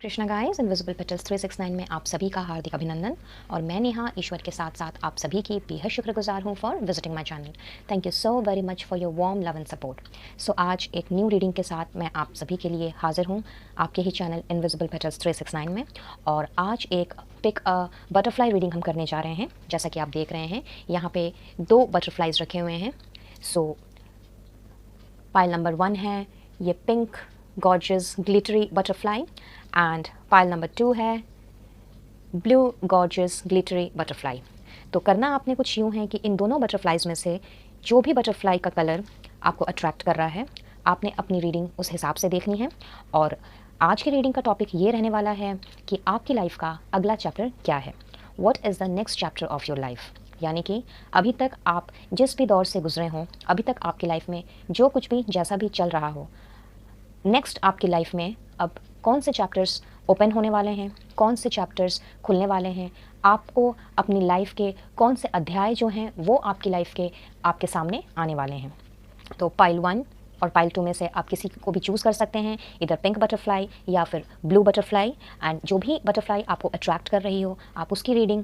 Krishna guys, invisible petals 369 में आप सभी का हार्दिक अभिनंदन। और मैं नेहा ईश्वर के साथ साथ आप सभी की बेहद शुक्रगुजार हूँ for visiting my channel. Thank you so very much for your warm love and support. So आज एक न्यू रीडिंग के साथ मैं आप सभी के लिए हाजिर हूँ आपके ही चैनल इनविजिबल पेटल्स 369 में। और आज एक पिक बटरफ्लाई रीडिंग हम करने जा रहे हैं। जैसा कि आप देख रहे हैं यहाँ पे 2 बटरफ्लाइज रखे हुए हैं। सो पाइल नंबर 1 है ये pink gorgeous glittery butterfly and pile number 2 है ब्लू गॉर्जियस ग्लिटरी बटरफ्लाई। तो करना आपने कुछ यूँ है कि इन दोनों बटरफ्लाइज में से जो भी बटरफ्लाई का कलर आपको अट्रैक्ट कर रहा है आपने अपनी रीडिंग उस हिसाब से देखनी है। और आज की रीडिंग का टॉपिक ये रहने वाला है कि आपकी लाइफ का अगला चैप्टर क्या है। What is the next chapter of your life. यानी कि अभी तक आप जिस भी दौर से गुजरे हों, अभी तक आपकी लाइफ में जो कुछ भी जैसा भी चल रहा हो, नेक्स्ट आपकी लाइफ में अब कौन से चैप्टर्स ओपन होने वाले हैं, कौन से चैप्टर्स खुलने वाले हैं, आपको अपनी लाइफ के कौन से अध्याय जो हैं वो आपकी लाइफ के आपके सामने आने वाले हैं। तो पाइल 1 और पाइल 2 में से आप किसी को भी चूज़ कर सकते हैं, इधर पिंक बटरफ्लाई या फिर ब्लू बटरफ्लाई। एंड जो भी बटरफ्लाई आपको अट्रैक्ट कर रही हो आप उसकी रीडिंग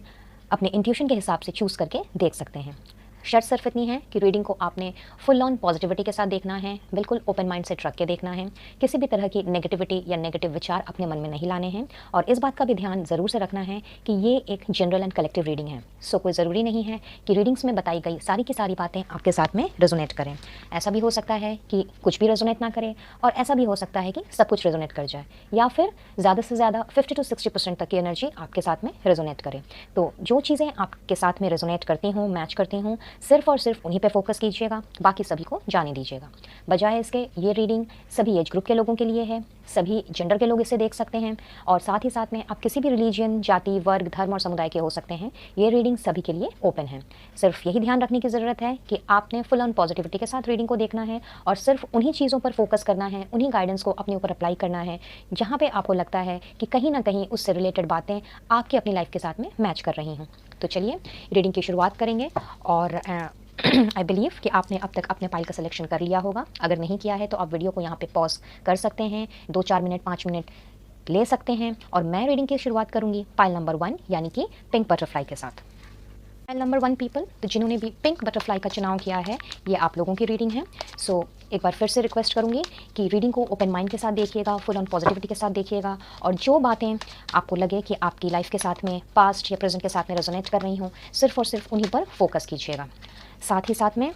अपने इंट्यूशन के हिसाब से चूज़ करके देख सकते हैं। शर्त सिर्फ इतनी है कि रीडिंग को आपने फुल ऑन पॉजिटिविटी के साथ देखना है, बिल्कुल ओपन माइंड से रख के देखना है। किसी भी तरह की नेगेटिविटी या नेगेटिव विचार अपने मन में नहीं लाने हैं। और इस बात का भी ध्यान ज़रूर से रखना है कि ये एक जनरल एंड कलेक्टिव रीडिंग है। सो कोई ज़रूरी नहीं है कि रीडिंग्स में बताई गई सारी की सारी बातें आपके साथ में रेजोनेट करें। ऐसा भी हो सकता है कि कुछ भी रेजोनेट ना करे, और ऐसा भी हो सकता है कि सब कुछ रेजोनेट कर जाए, या फिर ज़्यादा से ज़्यादा 50 to 60% तक की एनर्जी आपके साथ में रेजोनेट करे। तो जो चीज़ें आपके साथ में रेजोनेट करती हूँ, मैच करती हूँ, सिर्फ और सिर्फ उन्हीं पे फोकस कीजिएगा, बाकी सभी को जाने दीजिएगा। बजाय इसके ये रीडिंग सभी एज ग्रुप के लोगों के लिए है, सभी जेंडर के लोग इसे देख सकते हैं। और साथ ही साथ में आप किसी भी रिलीजन, जाति, वर्ग, धर्म और समुदाय के हो सकते हैं। ये रीडिंग सभी के लिए ओपन है। सिर्फ यही ध्यान रखने की ज़रूरत है कि आपने फुल ऑन पॉजिटिविटी के साथ रीडिंग को देखना है और सिर्फ उन्हीं चीज़ों पर फोकस करना है, उन्हीं गाइडेंस को अपने ऊपर अप्लाई करना है जहाँ पे आपको लगता है कि कहीं ना कहीं उससे रिलेटेड बातें आपकी अपनी लाइफ के साथ में मैच कर रही हैं। तो चलिए रीडिंग की शुरुआत करेंगे। और आई बिलीव कि आपने अब तक अपने पाइल का सिलेक्शन कर लिया होगा। अगर नहीं किया है तो आप वीडियो को यहाँ पे पॉज कर सकते हैं, 2-4 मिनट 5 मिनट ले सकते हैं। और मैं रीडिंग की शुरुआत करूँगी पाइल नंबर 1 यानी कि पिंक बटरफ्लाई के साथ। पाइल नंबर 1 पीपल, तो जिन्होंने भी पिंक बटरफ्लाई का चुनाव किया है, ये आप लोगों की रीडिंग है। सो एक बार फिर से रिक्वेस्ट करूँगी कि रीडिंग को ओपन माइंड के साथ देखिएगा, फुल ऑन पॉजिटिविटी के साथ देखिएगा। और जो बातें आपको लगे कि आपकी लाइफ के साथ में, पास्ट या प्रेजेंट के साथ में रेजोनेट कर रही हों, सिर्फ और सिर्फ उन्हीं पर फोकस कीजिएगा। साथ ही साथ में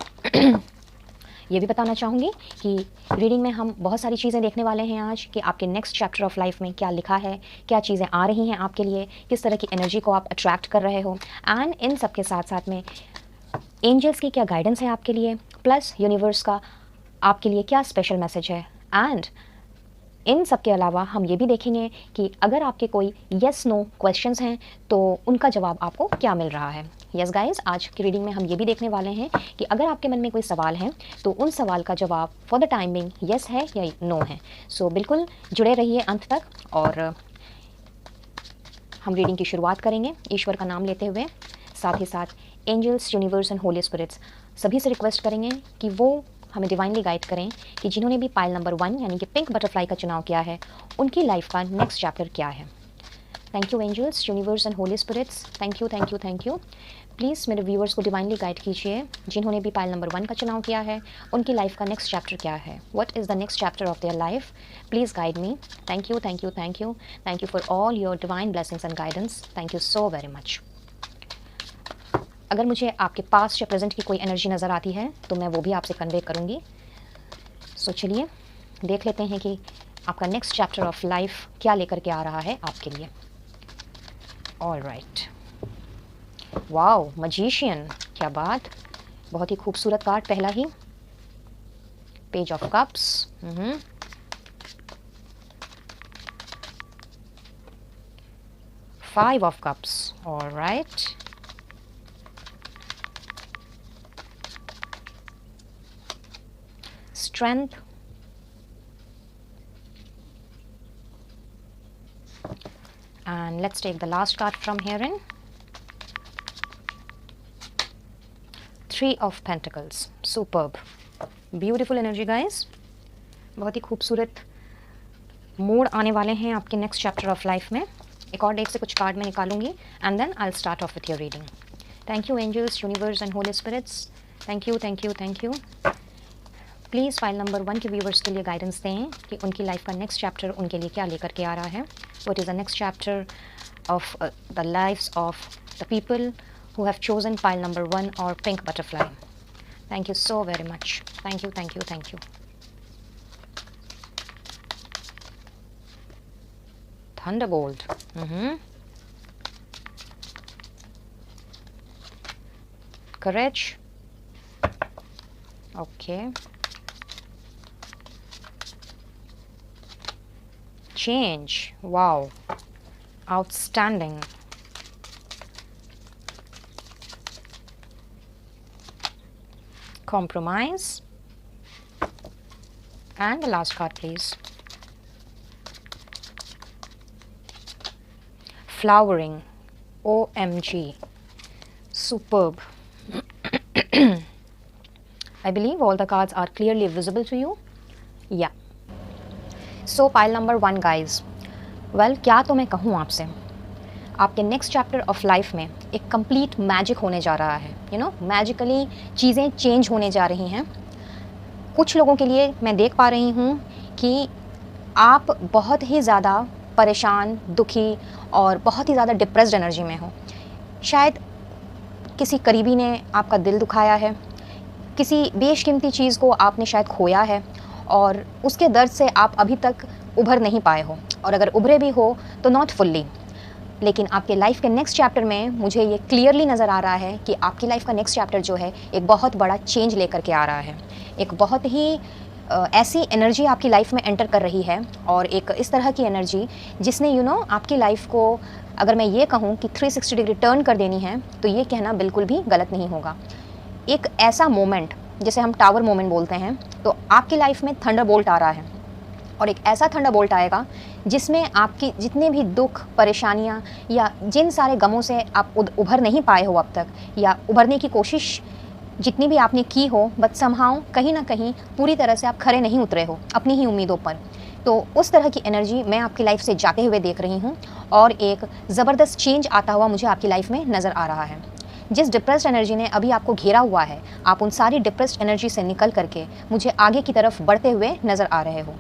ये भी बताना चाहूँगी कि रीडिंग में हम बहुत सारी चीज़ें देखने वाले हैं आज, कि आपके नेक्स्ट चैप्टर ऑफ लाइफ में क्या लिखा है, क्या चीज़ें आ रही हैं आपके लिए, किस तरह की एनर्जी को आप अट्रैक्ट कर रहे हो। एंड इन सब के साथ साथ में एंजल्स की क्या गाइडेंस है आपके लिए, प्लस यूनिवर्स का आपके लिए क्या स्पेशल मैसेज है। एंड इन सब के अलावा हम ये भी देखेंगे कि अगर आपके कोई येस नो क्वेश्चंस हैं तो उनका जवाब आपको क्या मिल रहा है। यस गाइस, आज की रीडिंग में हम ये भी देखने वाले हैं कि अगर आपके मन में कोई सवाल है तो उन सवाल का जवाब फॉर द टाइमिंग येस है या नो है। सो बिल्कुल जुड़े रहिए अंत तक। और हम रीडिंग की शुरुआत करेंगे ईश्वर का नाम लेते हुए। साथ ही साथ angels, universe and holy spirits सभी से रिक्वेस्ट करेंगे कि वो हमें डिवाइनली गाइड करें कि जिन्होंने भी पाइल नंबर 1 यानी कि पिंक बटरफ्लाई का चुनाव किया है उनकी लाइफ का नेक्स्ट चैप्टर क्या है। Thank you angels, universe and holy spirits, thank you thank you thank you. Please मेरे व्यूअर्स को डिवाइनली गाइड कीजिए, जिन्होंने भी पाइल नंबर 1 का चुनाव किया है उनकी लाइफ का नेक्स्ट चैप्टर क्या है। What is the next chapter of their life. Please guide me. Thank you thank you thank you thank you for all your divine blessings and guidance. Thank you so very much. अगर मुझे आपके past या present की कोई energy नज़र आती है तो मैं वो भी आपसे कन्वे करूँगी। सो चलिए देख लेते हैं कि आपका नेक्स्ट चैप्टर ऑफ लाइफ क्या लेकर के आ रहा है आपके लिए। ऑल राइट, वाओ, मजीशियन, क्या बात, बहुत ही खूबसूरत कार्ड पहला ही। Page of cups, 5 of cups, all right, strength, and let's take the last card from herein, 3 of Pentacles. Superb, beautiful energy guys, बहुत ही खूबसूरत मोड़ आने वाले हैं आपके नेक्स्ट चैप्टर ऑफ लाइफ में। एक और डेक से कुछ कार्ड मैं निकालूंगी and then I will start off with your reading. Thank you angels, universe and holy spirits, thank you thank you thank you. Please file number 1 के viewers के लिए गाइडेंस दें कि उनकी लाइफ का नेक्स्ट चैप्टर उनके लिए क्या लेकर के आ रहा है। What is the next chapter of the lifes of the people who have chosen pile number 1 or pink butterfly. Thank you so very much. Thank you, thank you, thank you. Thunderbolt. Courage. Okay. Change. Wow. Outstanding. Compromise. And the last card, please. Flowering. OMG. Superb. I believe all the cards are clearly visible to you. Yeah. So pile number 1 guys. Well, क्या तो मैं कहूँ आपसे, आपके next chapter of life में एक complete magic होने जा रहा है। यू नो, मैजिकली चीज़ें चेंज होने जा रही हैं। कुछ लोगों के लिए मैं देख पा रही हूँ कि आप बहुत ही ज़्यादा परेशान, दुखी और बहुत ही ज़्यादा डिप्रेस्ड एनर्जी में हो। शायद किसी करीबी ने आपका दिल दुखाया है, किसी बेशकीमती चीज़ को आपने शायद खोया है और उसके दर्द से आप अभी तक उभर नहीं पाए हो, और अगर उभरे भी हो तो नॉट फुल्ली। लेकिन आपके लाइफ के नेक्स्ट चैप्टर में मुझे ये क्लियरली नज़र आ रहा है कि आपकी लाइफ का नेक्स्ट चैप्टर जो है एक बहुत बड़ा चेंज लेकर के आ रहा है। एक बहुत ही ऐसी एनर्जी आपकी लाइफ में एंटर कर रही है, और एक इस तरह की एनर्जी जिसने आपकी लाइफ को, अगर मैं ये कहूँ कि 360 डिग्री टर्न कर देनी है, तो ये कहना बिल्कुल भी गलत नहीं होगा। एक ऐसा मोमेंट जिसे हम टावर मोमेंट बोलते हैं, तो आपकी लाइफ में थंडरबोल्ट आ रहा है, और एक ऐसा थंडरबोल्ट आएगा जिसमें आपकी जितने भी दुख, परेशानियां या जिन सारे गमों से आप उभर नहीं पाए हो अब तक, या उभरने की कोशिश जितनी भी आपने की हो, बट समहाउ कहीं ना कहीं पूरी तरह से आप खरे नहीं उतरे हो अपनी ही उम्मीदों पर, तो उस तरह की एनर्जी मैं आपकी लाइफ से जाते हुए देख रही हूँ, और एक ज़बरदस्त चेंज आता हुआ मुझे आपकी लाइफ में नज़र आ रहा है। जिस डिप्रेस्ड एनर्जी ने अभी आपको घेरा हुआ है, आप उन सारी डिप्रेस्ड एनर्जी से निकल करके मुझे आगे की तरफ बढ़ते हुए नज़र आ रहे हो।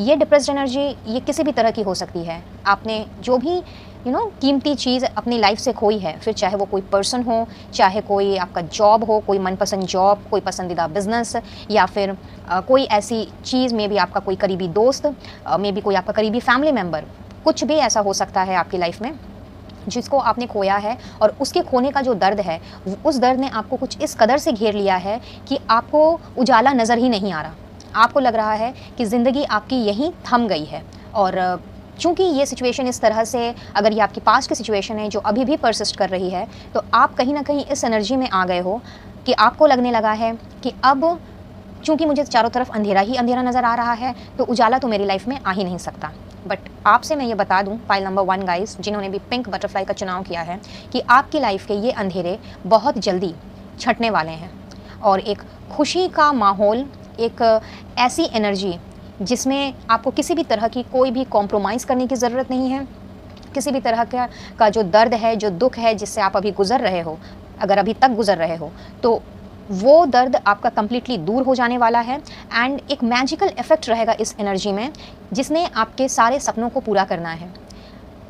ये डिप्रेस्ड एनर्जी ये किसी भी तरह की हो सकती है। आपने जो भी कीमती चीज़ अपनी लाइफ से खोई है, फिर चाहे वो कोई पर्सन हो, चाहे कोई आपका जॉब हो, कोई मनपसंद जॉब, कोई पसंदीदा बिजनेस, या फिर कोई ऐसी चीज़, मे बी आपका कोई करीबी दोस्त, मे बी कोई आपका करीबी फैमिली मेम्बर, कुछ भी ऐसा हो सकता है आपकी लाइफ में जिसको आपने खोया है, और उसके खोने का जो दर्द है, उस दर्द ने आपको कुछ इस कदर से घेर लिया है कि आपको उजाला नज़र ही नहीं आ रहा। आपको लग रहा है कि ज़िंदगी आपकी यहीं थम गई है, और चूँकि ये सिचुएशन इस तरह से, अगर ये आपकी पास्ट की सिचुएशन है जो अभी भी परसिस्ट कर रही है, तो आप कहीं ना कहीं इस एनर्जी में आ गए हो कि आपको लगने लगा है कि अब चूँकि मुझे चारों तरफ अंधेरा ही अंधेरा नज़र आ रहा है, तो उजाला तो मेरी लाइफ में आ ही नहीं सकता। बट आपसे मैं ये बता दूं, फाइल नंबर 1 गाइस, जिन्होंने भी पिंक बटरफ्लाई का चुनाव किया है, कि आपकी लाइफ के ये अंधेरे बहुत जल्दी छटने वाले हैं, और एक खुशी का माहौल, एक ऐसी एनर्जी जिसमें आपको किसी भी तरह की कोई भी कॉम्प्रोमाइज़ करने की ज़रूरत नहीं है। किसी भी तरह का जो दर्द है, जो दुख है जिससे आप अभी गुज़र रहे हो, अगर अभी तक गुज़र रहे हो, तो वो दर्द आपका कम्प्लीटली दूर हो जाने वाला है, एंड एक मैजिकल इफ़ेक्ट रहेगा इस एनर्जी में जिसने आपके सारे सपनों को पूरा करना है।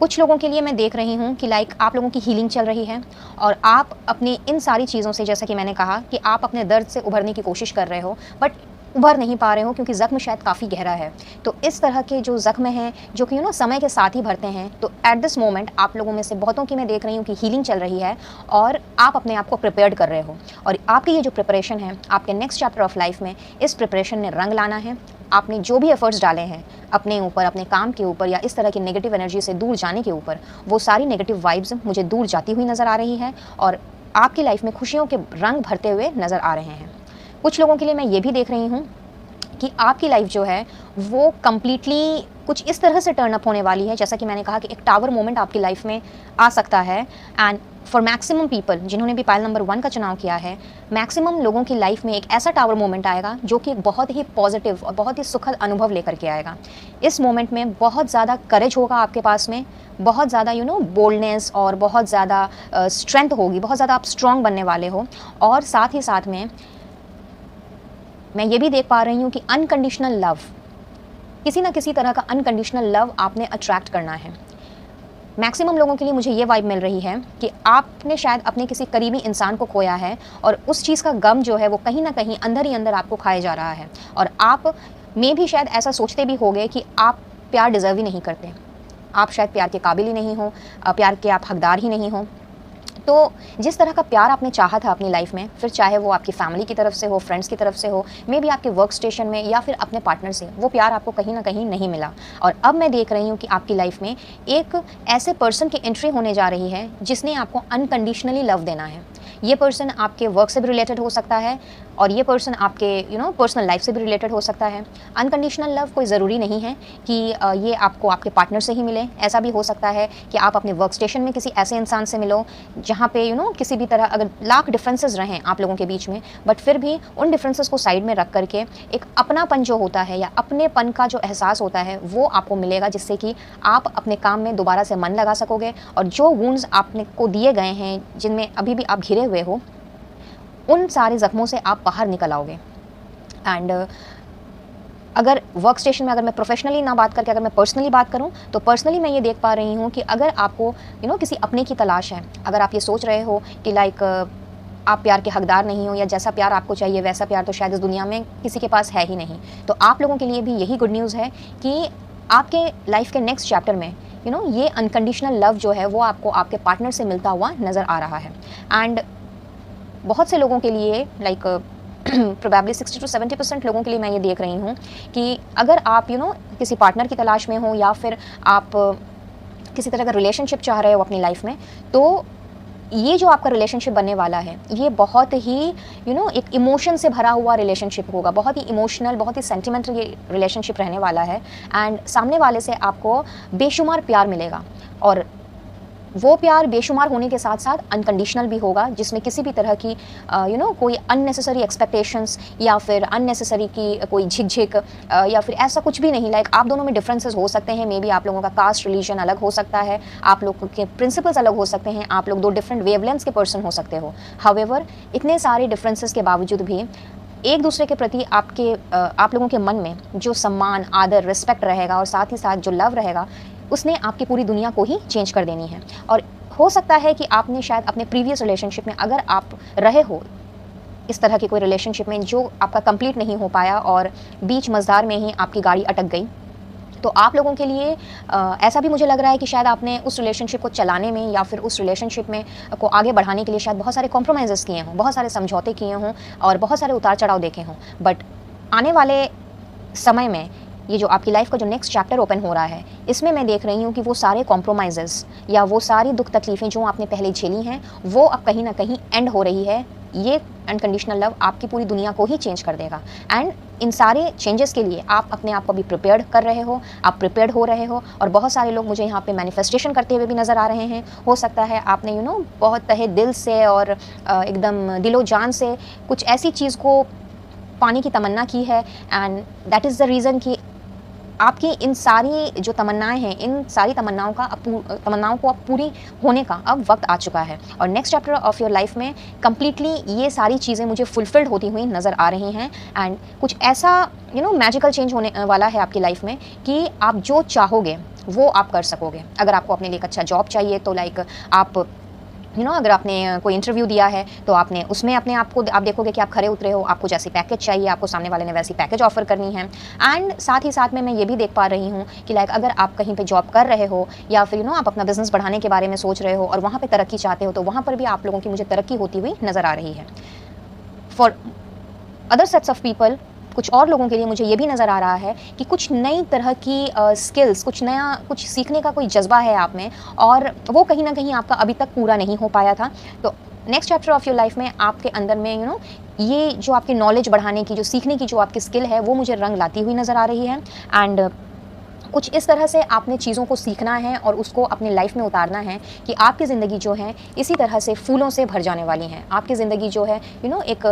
कुछ लोगों के लिए मैं देख रही हूँ कि आप लोगों की हीलिंग चल रही है, और आप अपनी इन सारी चीज़ों से, जैसा कि मैंने कहा कि आप अपने दर्द से उभरने की कोशिश कर रहे हो, बट उभर नहीं पा रहे हो क्योंकि ज़ख्म शायद काफ़ी गहरा है। तो इस तरह के जो ज़ख्म हैं, जो कि समय के साथ ही भरते हैं, तो एट दिस मोमेंट आप लोगों में से बहुतों की मैं देख रही हूँ कि हीलिंग चल रही है, और आप अपने आप को प्रिपेयर्ड कर रहे हो, और आपकी ये जो प्रिपरेशन है आपके नेक्स्ट चैप्टर ऑफ लाइफ में, इस प्रिपरेशन ने रंग लाना है। आपने जो भी एफर्ट्स डाले हैं अपने ऊपर, अपने काम के ऊपर, या इस तरह की नेगेटिव एनर्जी से दूर जाने के ऊपर, वो सारी नेगेटिव वाइब्स मुझे दूर जाती हुई नज़र आ रही है, और आपकी लाइफ में खुशियों के रंग भरते हुए नज़र आ रहे हैं। कुछ लोगों के लिए मैं ये भी देख रही हूँ कि आपकी लाइफ जो है वो कम्प्लीटली कुछ इस तरह से टर्न अप होने वाली है, जैसा कि मैंने कहा कि एक टावर मोमेंट आपकी लाइफ में आ सकता है। एंड फॉर मैक्सिमम पीपल जिन्होंने भी पायल नंबर 1 का चुनाव किया है, मैक्सिमम लोगों की लाइफ में एक ऐसा टावर मोमेंट आएगा जो कि बहुत ही पॉजिटिव और बहुत ही सुखद अनुभव लेकर के आएगा। इस मोमेंट में बहुत ज़्यादा करेज होगा आपके पास में, बहुत ज़्यादा बोल्डनेस और बहुत ज़्यादा स्ट्रेंथ होगी, बहुत ज़्यादा आप स्ट्रॉन्ग बनने वाले हो। और साथ ही साथ में मैं ये भी देख पा रही हूँ कि अनकंडीशनल लव, किसी ना किसी तरह का अनकंडीशनल लव आपने अट्रैक्ट करना है। मैक्सिमम लोगों के लिए मुझे ये वाइब मिल रही है कि आपने शायद अपने किसी करीबी इंसान को खोया है और उस चीज़ का गम जो है वो कहीं ना कहीं अंदर ही अंदर आपको खाए जा रहा है। और आप में भी शायद ऐसा सोचते भी होंगे कि आप प्यार डिज़र्व ही नहीं करते, आप शायद प्यार के काबिल ही नहीं हो, प्यार के आप हकदार ही नहीं हो। तो जिस तरह का प्यार आपने चाहा था अपनी लाइफ में, फिर चाहे वो आपकी फैमिली की तरफ से हो, फ्रेंड्स की तरफ से हो, मे बी आपके वर्क स्टेशन में या फिर अपने पार्टनर से, वो प्यार आपको कहीं ना कहीं नहीं मिला। और अब मैं देख रही हूँ कि आपकी लाइफ में एक ऐसे पर्सन की एंट्री होने जा रही है जिसने आपको अनकंडीशनली लव देना है। ये पर्सन आपके वर्क से भी रिलेटेड हो सकता है और ये पर्सन आपके पर्सनल लाइफ से भी रिलेटेड हो सकता है। अनकंडीशनल लव कोई ज़रूरी नहीं है कि ये आपको आपके पार्टनर से ही मिले। ऐसा भी हो सकता है कि आप अपने वर्क स्टेशन में किसी ऐसे इंसान से मिलो जहाँ पे किसी भी तरह अगर लाख डिफरेंसेस रहें आप लोगों के बीच में, बट फिर भी उन डिफरेंसेस को साइड में रख करके एक अपनापन जो होता है या अपनेपन का जो एहसास होता है वो आपको मिलेगा, जिससे कि आप अपने काम में दोबारा से मन लगा सकोगे और जो वुंड्स आपने को दिए गए हैं, जिनमें अभी भी आप घिरे हुए हो, उन सारे ज़ख्मों से आप बाहर निकल आओगे। एंड अगर वर्क स्टेशन में, अगर मैं प्रोफेशनली ना बात करके अगर मैं पर्सनली बात करूं, तो पर्सनली मैं ये देख पा रही हूं कि अगर आपको किसी अपने की तलाश है, अगर आप ये सोच रहे हो कि लाइक आप प्यार के हकदार नहीं हो या जैसा प्यार आपको चाहिए वैसा प्यार तो शायद इस दुनिया में किसी के पास है ही नहीं, तो आप लोगों के लिए भी यही गुड न्यूज़ है कि आपके लाइफ के नेक्स्ट चैप्टर में ये अनकंडीशनल लव जो है वो आपको आपके पार्टनर से मिलता हुआ नज़र आ रहा है। एंड बहुत से लोगों के लिए लाइक प्रोबेबली 60 to 70% लोगों के लिए मैं ये देख रही हूँ कि अगर आप किसी पार्टनर की तलाश में हो या फिर आप किसी तरह का रिलेशनशिप चाह रहे हो अपनी लाइफ में, तो ये जो आपका रिलेशनशिप बनने वाला है ये बहुत ही एक इमोशन से भरा हुआ रिलेशनशिप होगा, बहुत ही इमोशनल, बहुत ही सेंटिमेंटल ये रिलेशनशिप रहने वाला है। एंड सामने वाले से आपको बेशुमार प्यार मिलेगा और वो प्यार बेशुमार होने के साथ साथ अनकंडीशनल भी होगा, जिसमें किसी भी तरह की कोई अननेसेसरी एक्सपेक्टेशंस या फिर अननेसेसरी की कोई झिकझिक या फिर ऐसा कुछ भी नहीं। लाइक आप दोनों में डिफरेंसेस हो सकते हैं, मे बी आप लोगों का कास्ट रिलीजन अलग हो सकता है, आप लोगों के प्रिंसिपल्स अलग हो सकते हैं, आप लोग दो डिफरेंट वेवलेंथ्स के पर्सन हो सकते हो। हाउएवर इतने सारे डिफरेंसेस के बावजूद भी एक दूसरे के प्रति आप लोगों के मन में जो सम्मान, आदर, रिस्पेक्ट रहेगा और साथ ही साथ जो लव रहेगा, उसने आपकी पूरी दुनिया को ही चेंज कर देनी है। और हो सकता है कि आपने शायद अपने प्रीवियस रिलेशनशिप में, अगर आप रहे हो इस तरह के कोई रिलेशनशिप में जो आपका कंप्लीट नहीं हो पाया और बीच मझधार में ही आपकी गाड़ी अटक गई, तो आप लोगों के लिए ऐसा भी मुझे लग रहा है कि शायद आपने उस रिलेशनशिप को चलाने में या फिर उस रिलेशनशिप में को आगे बढ़ाने के लिए शायद बहुत सारे कॉम्प्रोमाइज़ेस किए हों, बहुत सारे समझौते किए हों और बहुत सारे उतार चढ़ाव देखे हों। बट आने वाले समय में ये जो आपकी लाइफ का जो नेक्स्ट चैप्टर ओपन हो रहा है, इसमें मैं देख रही हूँ कि वो सारे कॉम्प्रोमाइज़ेस या वो सारी दुख तकलीफ़ें जो आपने पहले झेली हैं वो अब कहीं ना कहीं एंड हो रही है। ये अनकंडीशनल लव आपकी पूरी दुनिया को ही चेंज कर देगा। एंड इन सारे चेंजेस के लिए आप अपने आप को भी प्रिपेयर्ड कर रहे हो, आप प्रिपेयर्ड हो रहे हो। और बहुत सारे लोग मुझे यहाँ पे मैनिफेस्टेशन करते हुए भी नज़र आ रहे हैं। हो सकता है आपने बहुत तहे दिल से और एकदम दिलो जान से कुछ ऐसी चीज़ को पाने की तमन्ना की है, and that is the reason कि आपकी इन सारी जो तमन्नाएं हैं, इन सारी तमन्नाओं को अब पूरी होने का अब वक्त आ चुका है। और next chapter of your life में कम्प्लीटली ये सारी चीज़ें मुझे फुलफिल्ड होती हुई नज़र आ रही हैं। एंड कुछ ऐसा मैजिकल चेंज होने वाला है आपकी लाइफ में कि आप जो चाहोगे वो आप कर सकोगे। अगर आपको अपने लिए एक अच्छा जॉब चाहिए तो लाइक आप अगर आपने कोई इंटरव्यू दिया है तो आपने उसमें अपने आप को आप देखोगे कि आप खरे उतरे हो, आपको जैसी पैकेज चाहिए आपको सामने वाले ने वैसी पैकेज ऑफर करनी है। एंड साथ ही साथ में मैं ये भी देख पा रही हूँ कि लाइक अगर आप कहीं पे जॉब कर रहे हो या फिर आप अपना बिजनेस बढ़ाने के बारे में सोच रहे हो और वहाँ पे तरक्की चाहते हो, तो वहाँ पर भी आप लोगों की मुझे तरक्की होती हुई नज़र आ रही है। For other sets of people, कुछ और लोगों के लिए मुझे ये भी नज़र आ रहा है कि कुछ नई तरह की स्किल्स, कुछ सीखने का कोई जज्बा है आप में और वो कहीं ना कहीं आपका अभी तक पूरा नहीं हो पाया था। तो next chapter of your life में आपके अंदर में ये जो आपकी नॉलेज बढ़ाने की, जो सीखने की जो आपकी स्किल है, वो मुझे रंग लाती हुई नज़र आ रही है। एंड कुछ इस तरह से आपने चीज़ों को सीखना है और उसको अपनी लाइफ में उतारना है कि आपकी ज़िंदगी जो है इसी तरह से फूलों से भर जाने वाली हैं। आपकी ज़िंदगी जो है एक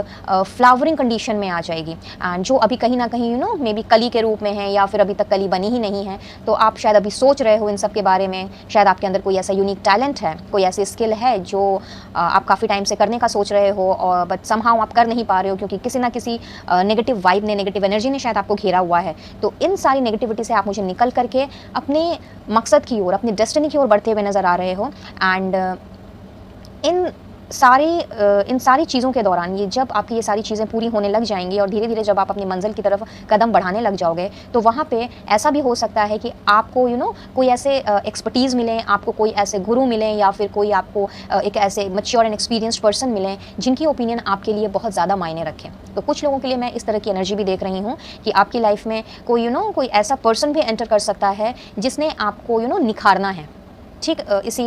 फ्लावरिंग कंडीशन में आ जाएगी, एंड जो अभी कहीं ना कहीं मे बी कली के रूप में है या फिर अभी तक कली बनी ही नहीं है, तो आप शायद अभी सोच रहे हो इन सब के बारे में। शायद आपके अंदर कोई ऐसा यूनिक टैलेंट है, कोई ऐसी स्किल है जो आप काफ़ी टाइम से करने का सोच रहे हो, और बट समहाउ आप कर नहीं पा रहे हो क्योंकि किसी ना किसी नेगेटिव वाइब ने, नेगेटिव एनर्जी ने शायद आपको घेरा हुआ है। तो इन सारी नेगेटिविटी से आप मुझे निकल करके अपने मकसद की ओर, अपनी डेस्टिनी की ओर बढ़ते हुए नज़र आ रहे हो। एंड इन सारी चीज़ों के दौरान जब आपकी ये सारी चीज़ें पूरी होने लग जाएंगी और धीरे धीरे जब आप अपनी मंजिल की तरफ कदम बढ़ाने लग जाओगे, तो वहाँ पे ऐसा भी हो सकता है कि आपको कोई ऐसे एक्सपर्टीज़ मिलें, आपको कोई ऐसे गुरु मिलें, या फिर कोई आपको एक ऐसे मैच्योर एंड एक्सपीरियंस्ड पर्सन मिलें जिनकी ओपिनियन आपके लिए बहुत ज़्यादा मायने रखें। तो कुछ लोगों के लिए मैं इस तरह की एनर्जी भी देख रही हूँ कि आपकी लाइफ में कोई कोई ऐसा पर्सन भी एंटर कर सकता है जिसने आपको निखारना है, ठीक इसी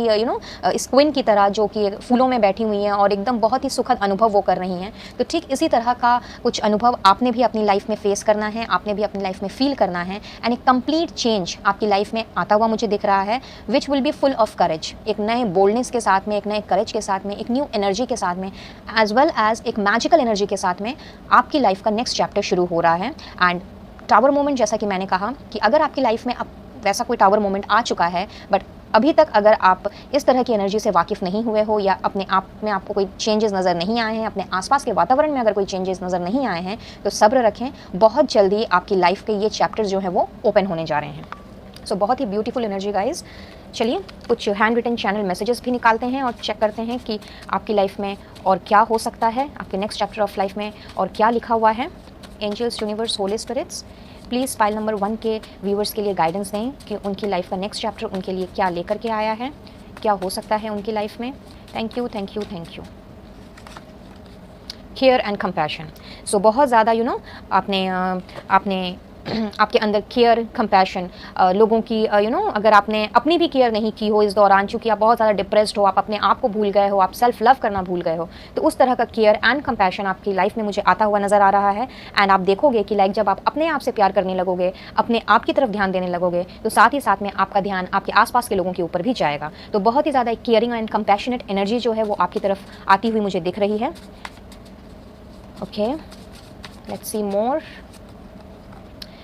इस क्वीन की तरह जो कि फूलों में बैठी हुई हैं और एकदम बहुत ही सुखद अनुभव वो कर रही हैं। तो ठीक इसी तरह का कुछ अनुभव आपने भी अपनी लाइफ में फेस करना है, आपने भी अपनी लाइफ में फील करना है, एंड एक कंप्लीट चेंज आपकी लाइफ में आता हुआ मुझे दिख रहा है, which will be full of courage. एक नए बोल्डनेस के साथ में, एक नए करेज के साथ में, एक न्यू एनर्जी के साथ में, एज वेल एज एक मैजिकल एनर्जी के साथ में आपकी लाइफ का नेक्स्ट चैप्टर शुरू हो रहा है। एंड टावर मोमेंट, जैसा कि मैंने कहा कि अगर आपकी लाइफ में अब वैसा कोई टावर मोमेंट आ चुका है, बट अभी तक अगर आप इस तरह की एनर्जी से वाकिफ़ नहीं हुए हो, या अपने आप में आपको कोई चेंजेस नज़र नहीं आए हैं, अपने आसपास के वातावरण में अगर कोई चेंजेस नज़र नहीं आए हैं, तो सब्र रखें, बहुत जल्दी आपकी लाइफ के ये चैप्टर जो है वो ओपन होने जा रहे हैं। सो बहुत ही ब्यूटीफुल एनर्जी गाइज। चलिए कुछ हैंड रिटन चैनल मैसेजेस भी निकालते हैं और चेक करते हैं कि आपकी लाइफ में और क्या हो सकता है, आपके नेक्स्ट चैप्टर ऑफ लाइफ में और क्या लिखा हुआ है। Angels, universe, holy spirits, please pile number 1 के व्यूवर्स के लिए गाइडेंस दें कि उनकी लाइफ का नेक्स्ट चैप्टर उनके लिए क्या लेकर के आया है, क्या हो सकता है उनकी लाइफ में। Thank you, thank you, thank you. Care and compassion. So बहुत ज़्यादा आपने आपके अंदर केयर, कंपैशन, लोगों की अगर आपने अपनी भी केयर नहीं की हो इस दौरान, चूँकि आप बहुत ज़्यादा डिप्रेस्ड हो, आप अपने आप को भूल गए हो, आप सेल्फ लव करना भूल गए हो, तो उस तरह का केयर एंड कंपैशन आपकी लाइफ में मुझे आता हुआ नज़र आ रहा है। एंड आप देखोगे कि लाइक जब आप अपने आप से प्यार करने लगोगे, अपने आप की तरफ ध्यान देने लगोगे, तो साथ ही साथ में आपका ध्यान आपके आसपास के लोगों के ऊपर भी जाएगा। तो बहुत ही ज़्यादा एक केयरिंग एंड कंपैशनेट एनर्जी जो है वो आपकी तरफ आती हुई मुझे दिख रही है। Okay, let's see more.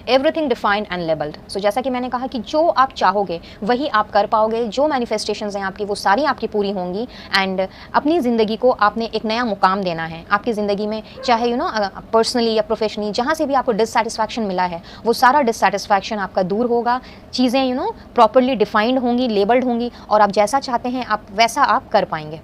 Everything defined and labelled. So जैसा कि मैंने कहा कि जो आप चाहोगे वही आप कर पाओगे, जो मैनिफेस्टेशंस हैं आपकी वो सारी आपकी पूरी होंगी। एंड अपनी ज़िंदगी को आपने एक नया मुकाम देना है आपकी ज़िंदगी में, चाहे पर्सनली या प्रोफेशनली, जहाँ से भी आपको डिससेटिस्फैक्शन मिला है वो सारा डिससेटिस्फैक्शन आपका दूर होगा। चीज़ें प्रॉपरली डिफाइंड होंगी, लेबल्ड होंगी, और आप जैसा चाहते हैं आप वैसा आप कर पाएंगे,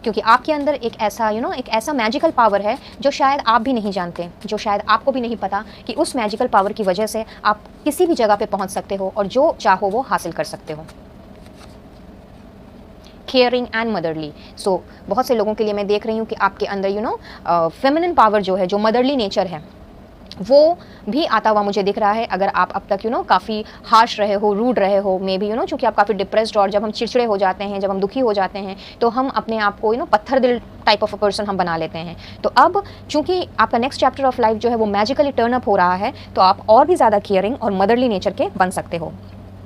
क्योंकि आपके अंदर एक ऐसा एक ऐसा मैजिकल पावर है जो शायद आप भी नहीं जानते, जो शायद आपको भी नहीं पता कि उस मैजिकल पावर की वजह से आप किसी भी जगह पे पहुंच सकते हो और जो चाहो वो हासिल कर सकते हो। Caring and motherly. सो बहुत से लोगों के लिए मैं देख रही हूँ कि आपके अंदर फेमिनिन पावर जो है, जो मदरली नेचर है, वो भी आता हुआ मुझे दिख रहा है। अगर आप अब तक काफ़ी हार्श रहे हो, रूड रहे हो, मे बी चूँकि आप काफ़ी डिप्रेस्ड, और जब हम चिड़चिड़े हो जाते हैं, जब हम दुखी हो जाते हैं, तो हम अपने आप को पत्थर दिल टाइप ऑफ अ पर्सन हम बना लेते हैं। तो अब चूँकि आपका नेक्स्ट चैप्टर ऑफ लाइफ जो है वो मैजिकली टर्न अप हो रहा है, तो आप और भी ज़्यादा केयरिंग और मदरली नेचर के बन सकते हो,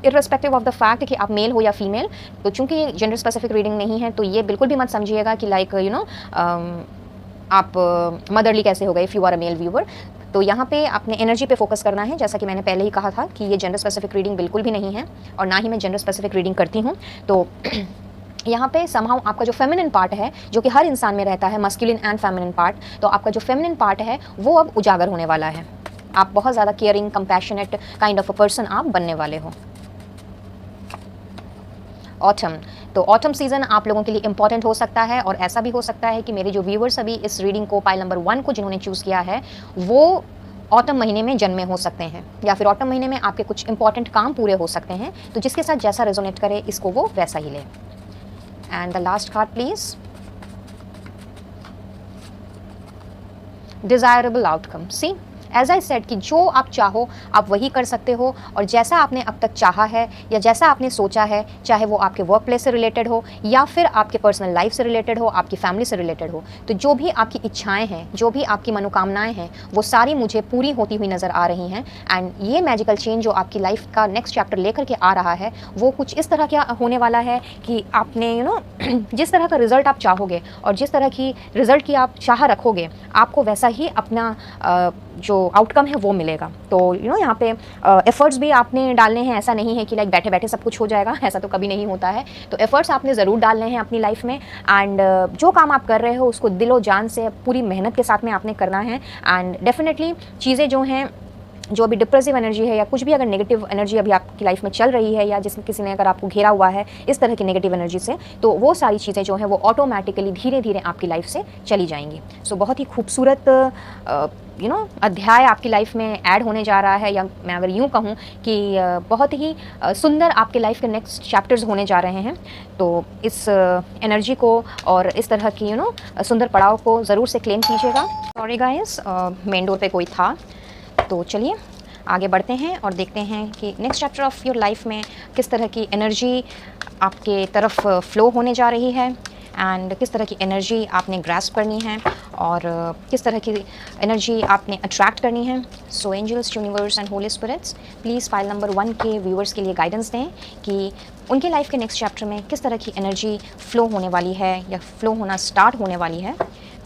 इर्रेस्पेक्टिव ऑफ द फैक्ट कि आप मेल हो या फीमेल। तो चूँकि ये जेंडर स्पेसिफिक रीडिंग नहीं है, तो ये बिल्कुल भी मत समझिएगा कि लाइक आप मदरली कैसे हो गए if you are a male viewer. तो यहाँ पे आपने एनर्जी पे फोकस करना है, जैसा कि मैंने पहले ही कहा था कि ये जेंडर स्पेसिफिक रीडिंग बिल्कुल भी नहीं है, और ना ही मैं जेंडर स्पेसिफिक रीडिंग करती हूँ। तो यहाँ पे समहाउ आपका जो फेमिनिन पार्ट है, जो कि हर इंसान में रहता है, मस्कुलिन एंड फेमिनिन पार्ट, तो आपका जो फेमिनिन पार्ट है वो अब उजागर होने वाला है। आप बहुत ज़्यादा caring, compassionate kind of a person आप बनने वाले हो। ऑटम। तो ऑटम सीज़न आप लोगों के लिए इंपॉर्टेंट हो सकता है, और ऐसा भी हो सकता है कि मेरे जो व्यूवर्स अभी इस रीडिंग को पाइल नंबर 1 को जिन्होंने चूज़ किया है वो ऑटम महीने में जन्मे हो सकते हैं, या फिर ऑटम महीने में आपके कुछ इंपॉर्टेंट काम पूरे हो सकते हैं। तो जिसके साथ जैसा रेजोनेट करे इसको वो वैसा ही ले। And the last card please. Desirable outcome. See as I said कि जो आप चाहो आप वही कर सकते हो, और जैसा आपने अब तक चाहा है या जैसा आपने सोचा है, चाहे वो आपके वर्क प्लेस से रिलेटेड हो या फिर आपके पर्सनल लाइफ से रिलेटेड हो, आपकी फैमिली से रिलेटेड हो, तो जो भी आपकी इच्छाएं हैं, जो भी आपकी मनोकामनाएं हैं, वो सारी मुझे पूरी होती हुई नज़र आ रही हैं। एंड ये मैजिकल चेंज जो आपकी लाइफ का नेक्स्ट चैप्टर लेकर के आ रहा है, वो कुछ इस तरह का होने वाला है कि आपने जिस तरह का रिजल्ट आप चाहोगे और जिस तरह की रिजल्ट की आप चाह रखोगे, आपको वैसा ही अपना जो आउटकम है वो मिलेगा। तो यहाँ पे एफर्ट्स भी आपने डालने हैं। ऐसा नहीं है कि लाइक बैठे बैठे सब कुछ हो जाएगा, ऐसा तो कभी नहीं होता है। तो एफर्ट्स आपने ज़रूर डालने हैं अपनी लाइफ में। एंड जो काम आप कर रहे हो उसको दिलो जान से पूरी मेहनत के साथ में आपने करना है। एंड डेफिनेटली चीज़ें जो हैं, जो अभी डिप्रेसिव एनर्जी है या कुछ भी अगर नेगेटिव एनर्जी अभी आपकी लाइफ में चल रही है, या जिसमें किसी ने अगर आपको घेरा हुआ है इस तरह की नेगेटिव एनर्जी से, तो वो सारी चीज़ें जो हैं वो ऑटोमेटिकली धीरे धीरे आपकी लाइफ से चली जाएंगी। सो बहुत ही खूबसूरत अध्याय आपकी लाइफ में ऐड होने जा रहा है, या मैं अगर यूँ कहूँ कि बहुत ही सुंदर आपके लाइफ के नेक्स्ट चैप्टर्स होने जा रहे हैं। तो इस एनर्जी को और इस तरह की सुंदर पड़ाव को ज़रूर से क्लेम कीजिएगा। सॉरी गाइस, मेन डोर पे कोई था। तो चलिए आगे बढ़ते हैं और देखते हैं कि next chapter of your life में किस तरह की एनर्जी आपके तरफ फ्लो होने जा रही है, एंड किस तरह की एनर्जी आपने ग्रास्प करनी है, और किस तरह की एनर्जी आपने अट्रैक्ट करनी है। So angels, universe and holy spirits, please file number 1 के व्यूअर्स के लिए गाइडेंस दें कि उनके लाइफ के नेक्स्ट चैप्टर में किस तरह की एनर्जी फ्लो होने वाली है या फ्लो होना स्टार्ट होने वाली है।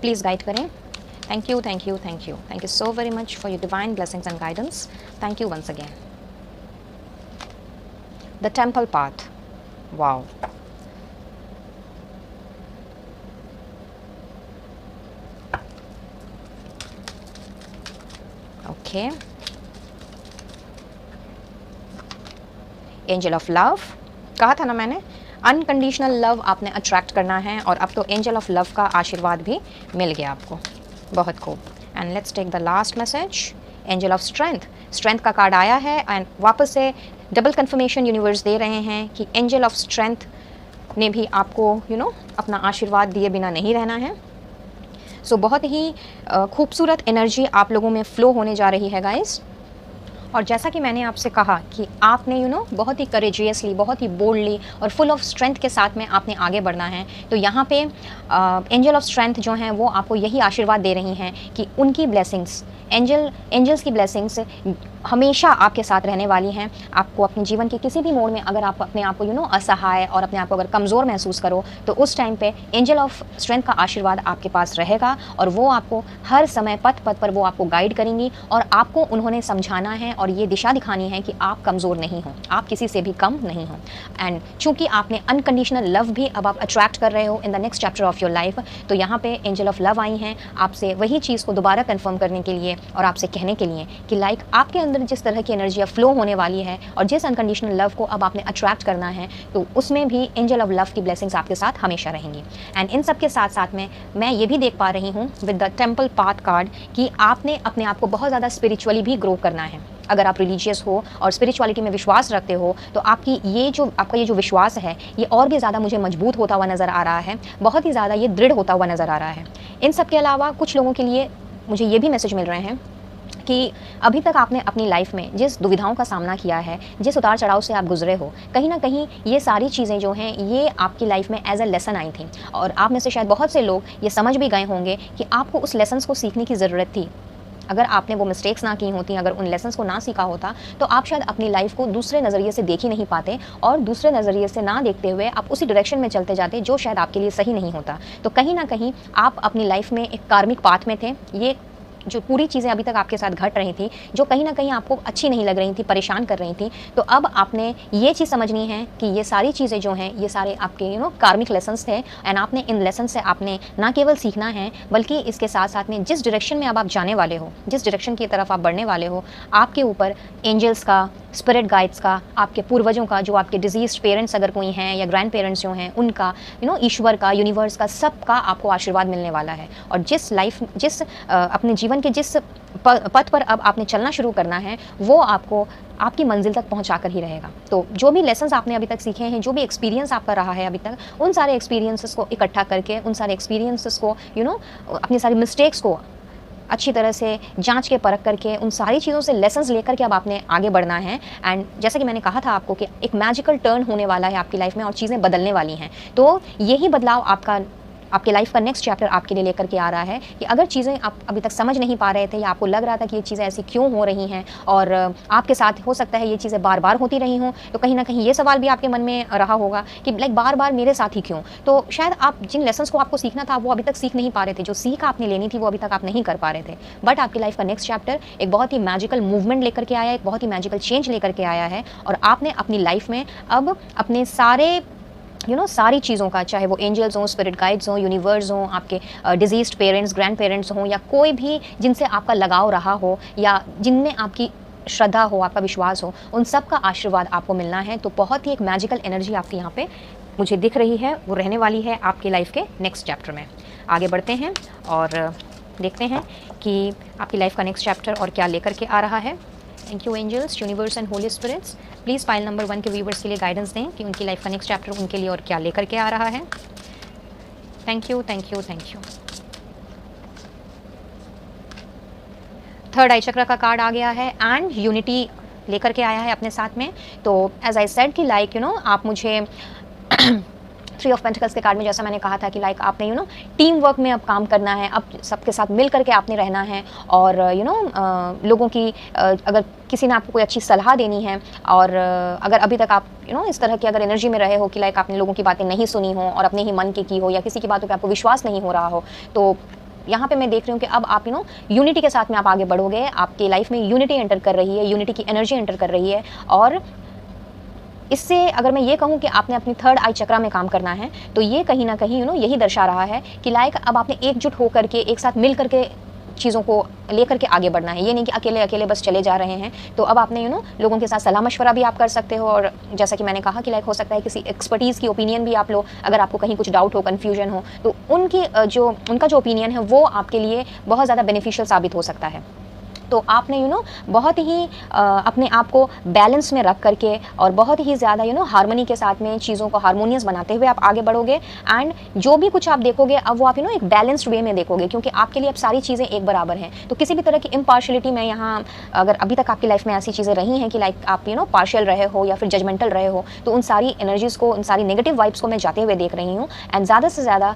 प्लीज़ गाइड करें। Thank you, thank you, thank you. Thank you so very much for your divine blessings and guidance. Thank you once again. The temple path. Wow. Okay. Angel of love. कहा था ना मैंने, unconditional love आपने attract करना है, और अब तो एंजल ऑफ लव का आशीर्वाद भी मिल गया आपको। बहुत खूब। And let's take the last message, angel of strength. Strength का कार्ड आया है, एंड वापस से डबल कंफर्मेशन यूनिवर्स दे रहे हैं कि एंजल ऑफ स्ट्रेंथ ने भी आपको अपना आशीर्वाद दिए बिना नहीं रहना है। सो बहुत ही खूबसूरत एनर्जी आप लोगों में फ़्लो होने जा रही है गाइस। और जैसा कि मैंने आपसे कहा कि आपने बहुत ही करेजियसली, बहुत ही बोल्डली और फुल ऑफ स्ट्रेंथ के साथ में आपने आगे बढ़ना है। तो यहाँ पे एंजल ऑफ स्ट्रेंथ जो हैं वो आपको यही आशीर्वाद दे रही हैं कि उनकी ब्लेसिंग्स, एंजल्स की ब्लेसिंग्स हमेशा आपके साथ रहने वाली हैं। आपको अपने जीवन के किसी भी मोड़ में अगर आप अपने आप को असहाय और अपने आप को अगर कमज़ोर महसूस करो, तो उस टाइम पे एंजल ऑफ स्ट्रेंथ का आशीर्वाद आपके पास रहेगा, और वो आपको हर समय पथ पर वो आपको गाइड करेंगी, और आपको उन्होंने समझाना है और ये दिशा दिखानी है कि आप कमज़ोर नहीं हो, आप किसी से भी कम नहीं हो। एंड चूँकि आपने अनकंडीशनल लव भी अब आप अट्रैक्ट कर रहे हो इन the next chapter of your life, तो यहाँ पे एंजल ऑफ लव आई हैं आपसे वही चीज़ को दोबारा कन्फर्म करने के लिए और आपसे कहने के लिए कि लाइक आपके अंदर जिस तरह की एनर्जी फ्लो होने वाली है और जिस अनकंडीशनल लव को अब आपने अट्रैक्ट करना है, तो उसमें भी एंजल ऑफ लव की ब्लेसिंग्स आपके साथ हमेशा रहेंगी। एंड इन सब के साथ साथ में मैं ये भी देख पा रही हूँ with the temple path card कि आपने अपने आप को बहुत ज़्यादा स्पिरिचुअली भी ग्रो करना है। अगर आप रिलीजियस हो और स्पिरिचुअलिटी में विश्वास रखते हो, तो आपका ये जो विश्वास है ये और भी ज़्यादा मुझे मजबूत होता हुआ नज़र आ रहा है, बहुत ही ज़्यादा ये दृढ़ होता हुआ नज़र आ रहा है। इन सब के अलावा कुछ लोगों के लिए मुझे ये भी मैसेज मिल रहे हैं कि अभी तक आपने अपनी लाइफ में जिस दुविधाओं का सामना किया है, जिस उतार चढ़ाव से आप गुजरे हो, कहीं ना कहीं ये सारी चीज़ें जो हैं ये आपकी लाइफ में एज अ लेसन आई थी, और आप में से शायद बहुत से लोग ये समझ भी गए होंगे कि आपको उस लेसन्स को सीखने की ज़रूरत थी। अगर आपने वो मिस्टेक्स ना की होती, अगर उन लेसन्स को ना सीखा होता, तो आप शायद अपनी लाइफ को दूसरे नज़रिए से देख ही नहीं पाते, और दूसरे नज़रिए से ना देखते हुए आप उसी डायरेक्शन में चलते जाते जो शायद आपके लिए सही नहीं होता। तो कहीं ना कहीं आप अपनी लाइफ में एक कार्मिक पाथ में थे। ये जो पूरी चीज़ें अभी तक आपके साथ घट रही थी, जो कहीं ना कहीं आपको अच्छी नहीं लग रही थी, परेशान कर रही थी, तो अब आपने ये चीज़ समझनी है कि ये सारी चीज़ें जो हैं ये सारे आपके कार्मिक लेसन्स थे, एंड आपने इन लेसन से आपने ना केवल सीखना है, बल्कि इसके साथ साथ में जिस डायरेक्शन में अब आप जाने वाले हो, जिस डायरेक्शन की तरफ आप बढ़ने वाले हो, आपके ऊपर एंजल्स का, स्पिरिट गाइड्स का, आपके पूर्वजों का, जो आपके डिजीज पेरेंट्स अगर कोई हैं या ग्रैंड पेरेंट्स जो हैं उनका, ईश्वर का, यूनिवर्स का, सबका आपको आशीर्वाद मिलने वाला है। और जिस अपने जीवन के जिस पथ पर अब आपने चलना शुरू करना है, वो आपको आपकी मंजिल तक पहुंचा कर ही रहेगा। तो जो भी लेसन्स आपने अभी तक सीखे हैं, जो भी एक्सपीरियंस आपका रहा है अभी तक, उन सारे एक्सपीरियंसेस को इकट्ठा करके, उन सारे एक्सपीरियंसेस को अपनी सारी मिस्टेक्स को अच्छी तरह से जांच के परख करके उन सारी चीज़ों से लेसन्स लेकर के अब आपने आगे बढ़ना है। एंड जैसा कि मैंने कहा था आपको कि एक मैजिकल टर्न होने वाला है आपकी लाइफ में और चीज़ें बदलने वाली हैं। तो यही बदलाव आपके लाइफ का नेक्स्ट चैप्टर आपके लिए लेकर के आ रहा है कि अगर चीज़ें आप अभी तक समझ नहीं पा रहे थे या आपको लग रहा था कि ये चीज़ें ऐसी क्यों हो रही हैं और आपके साथ हो सकता है ये चीज़ें बार बार होती रही हों, तो कहीं ना कहीं ये सवाल भी आपके मन में रहा होगा कि लाइक बार बार मेरे साथ ही क्यों। तो शायद आप जिन लेसन्स को आपको सीखना था वो अभी तक सीख नहीं पा रहे थे, जो सीख आपने लेनी थी वो अभी तक आप नहीं कर पा रहे थे। बट आपकी लाइफ का नेक्स्ट चैप्टर एक बहुत ही मैजिकल मूवमेंट लेकर के आया है, एक बहुत ही मैजिकल चेंज लेकर के आया है और आपने अपनी लाइफ में अब अपने सारे सारी चीज़ों का, चाहे वो एंजल्स हों, स्पिरिट गाइड्स हों, यूनिवर्स हों, आपके डिजीज्ड पेरेंट्स, ग्रैंड पेरेंट्स हों या कोई भी जिनसे आपका लगाव रहा हो या जिनमें आपकी श्रद्धा हो, आपका विश्वास हो, उन सब का आशीर्वाद आपको मिलना है। तो बहुत ही एक मैजिकल एनर्जी आपकी यहाँ पे मुझे दिख रही है, वो रहने वाली है आपकी लाइफ के नेक्स्ट चैप्टर में। आगे बढ़ते हैं और देखते हैं कि आपकी लाइफ का नेक्स्ट चैप्टर और क्या लेकर के आ रहा है। Thank you angels, universe and holy spirits. Please file number 1 के व्यूवर्स के लिए गाइडेंस दें कि उनकी लाइफ का नेक्स्ट चैप्टर उनके लिए और क्या लेकर के आ रहा है। Thank you, thank you, thank you. Third eye chakra का कार्ड आ गया है एंड यूनिटी लेकर के आया है अपने साथ में। तो एज आई सेड कि लाइक आप मुझे 3 ऑफ पेंटिकल्स के कार्ड में जैसा मैंने कहा था कि लाइक आपने टीम वर्क में अब काम करना है, अब सबके साथ मिल करके आपने रहना है और लोगों की अगर किसी ने आपको कोई अच्छी सलाह देनी है और अगर अभी तक आप इस तरह की अगर एनर्जी में रहे हो कि लाइक आपने लोगों की बातें नहीं सुनी हो और अपने ही मन की हो या किसी की बातों पे आपको विश्वास नहीं हो रहा हो, तो यहाँ पे मैं देख रही हूँ कि अब आप यूनिटी के साथ में आप आगे बढ़ोगे। आपकी लाइफ में यूनिटी एंटर कर रही है, यूनिटी की एनर्जी एंटर कर रही है और इससे अगर मैं ये कहूँ कि आपने अपनी थर्ड आई चक्रा में काम करना है तो ये कहीं ना कहीं यही दर्शा रहा है कि लाइक अब आपने एकजुट होकर के एक साथ मिल करके चीज़ों को लेकर के आगे बढ़ना है। ये नहीं कि अकेले अकेले बस चले जा रहे हैं। तो अब आपने लोगों के साथ सलाह मशवरा भी आप कर सकते हो और जैसा कि मैंने कहा कि लाइक हो सकता है किसी एक्सपर्टीज़ की ओपिनियन भी आप लो। अगर आपको कहीं कुछ डाउट हो, कन्फ्यूजन हो, तो उनका जो ओपिनियन है वो आपके लिए बहुत ज़्यादा बेनिफिशियल साबित हो सकता है। तो आपने बहुत ही अपने आप को बैलेंस में रख करके और बहुत ही ज़्यादा हार्मनी के साथ में चीज़ों को हारमोनियस बनाते हुए आप आगे बढ़ोगे एंड जो भी कुछ आप देखोगे अब वो आप एक बैलेंस्ड वे में देखोगे क्योंकि आपके लिए अब सारी चीज़ें एक बराबर हैं। तो किसी भी तरह की इम्पार्शलिटी में यहाँ अगर अभी तक आपकी लाइफ में ऐसी चीज़ें रही हैं कि लाइक आप पार्शियल रहे हो या फिर जजमेंटल रहे हो, तो उन सारी एनर्जीज़ को, उन सारी नेगेटिव वाइब्स को मैं जाते हुए देख रही हूँ एंड ज़्यादा से ज़्यादा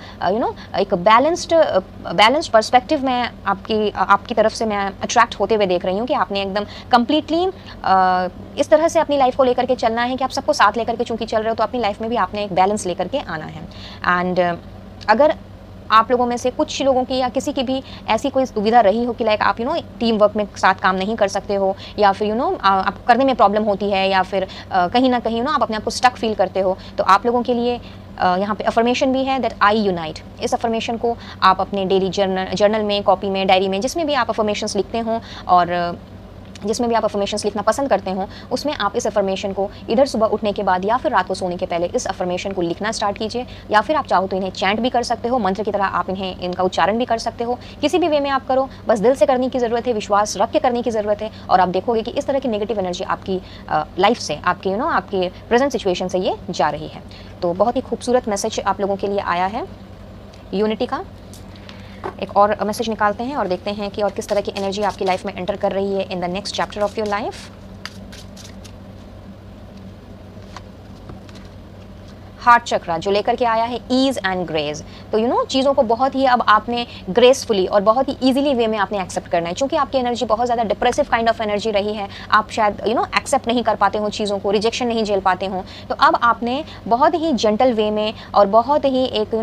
एक बैलेंस्ड पर्सपेक्टिव में आपकी तरफ से मैं अट्रैक्ट होते हुए देख रही हूँ कि आपने एकदम कंप्लीटली इस तरह से अपनी लाइफ को लेकर के चलना है कि आप सबको साथ लेकर के चूंकि चल रहे हो तो अपनी लाइफ में भी आपने एक बैलेंस लेकर के आना है। एंड अगर आप लोगों में से कुछ लोगों की या किसी की भी ऐसी कोई दुविधा रही हो कि लाइक आप टीम वर्क में साथ काम नहीं कर सकते हो या फिर आप करने में प्रॉब्लम होती है या फिर कहीं ना कहीं आप अपने आप को स्टक फील करते हो, तो आप लोगों के लिए यहाँ पे अफर्मेशन भी है दैट आई यूनाइट। इस अफर्मेशन को आप अपने डेली जर्नल में, कॉपी में, डायरी में, जिसमें भी आप अफर्मेशंस लिखते हो और जिसमें भी आप अफर्मेशंस लिखना पसंद करते हो, उसमें आप इस अफर्मेशन को इधर सुबह उठने के बाद या फिर रात को सोने के पहले इस अफर्मेशन को लिखना स्टार्ट कीजिए। या फिर आप चाहो तो इन्हें चैंट भी कर सकते हो, मंत्र की तरह आप इनका उच्चारण भी कर सकते हो। किसी भी वे में आप करो, बस दिल से करने की ज़रूरत है, विश्वास रख के करने की ज़रूरत है और आप देखोगे कि इस तरह की नेगेटिव एनर्जी आपकी लाइफ से, आपकी आपके प्रेजेंट सिचुएशन से ये जा रही है। तो बहुत ही खूबसूरत मैसेज आप लोगों के लिए आया है यूनिटी का। एक और मैसेज निकालते हैं और देखते हैं कि और किस तरह की एनर्जी आपकी लाइफ में एंटर कर रही है in the next chapter of your life. Heart chakra जो लेकर के आया है ईज एंड ग्रेस। तो चीज़ों को बहुत ही अब आपने ग्रेसफुली और बहुत ही ईजिली वे में आपने एक्सेप्ट करना है। क्योंकि आपकी एनर्जी बहुत ज़्यादा डिप्रेसिव काइंड ऑफ एनर्जी रही है, आप शायद एक्सेप्ट नहीं कर पाते हो चीज़ों को, रिजेक्शन नहीं झेल पाते हो। तो अब आपने बहुत ही जेंटल वे में और बहुत ही एक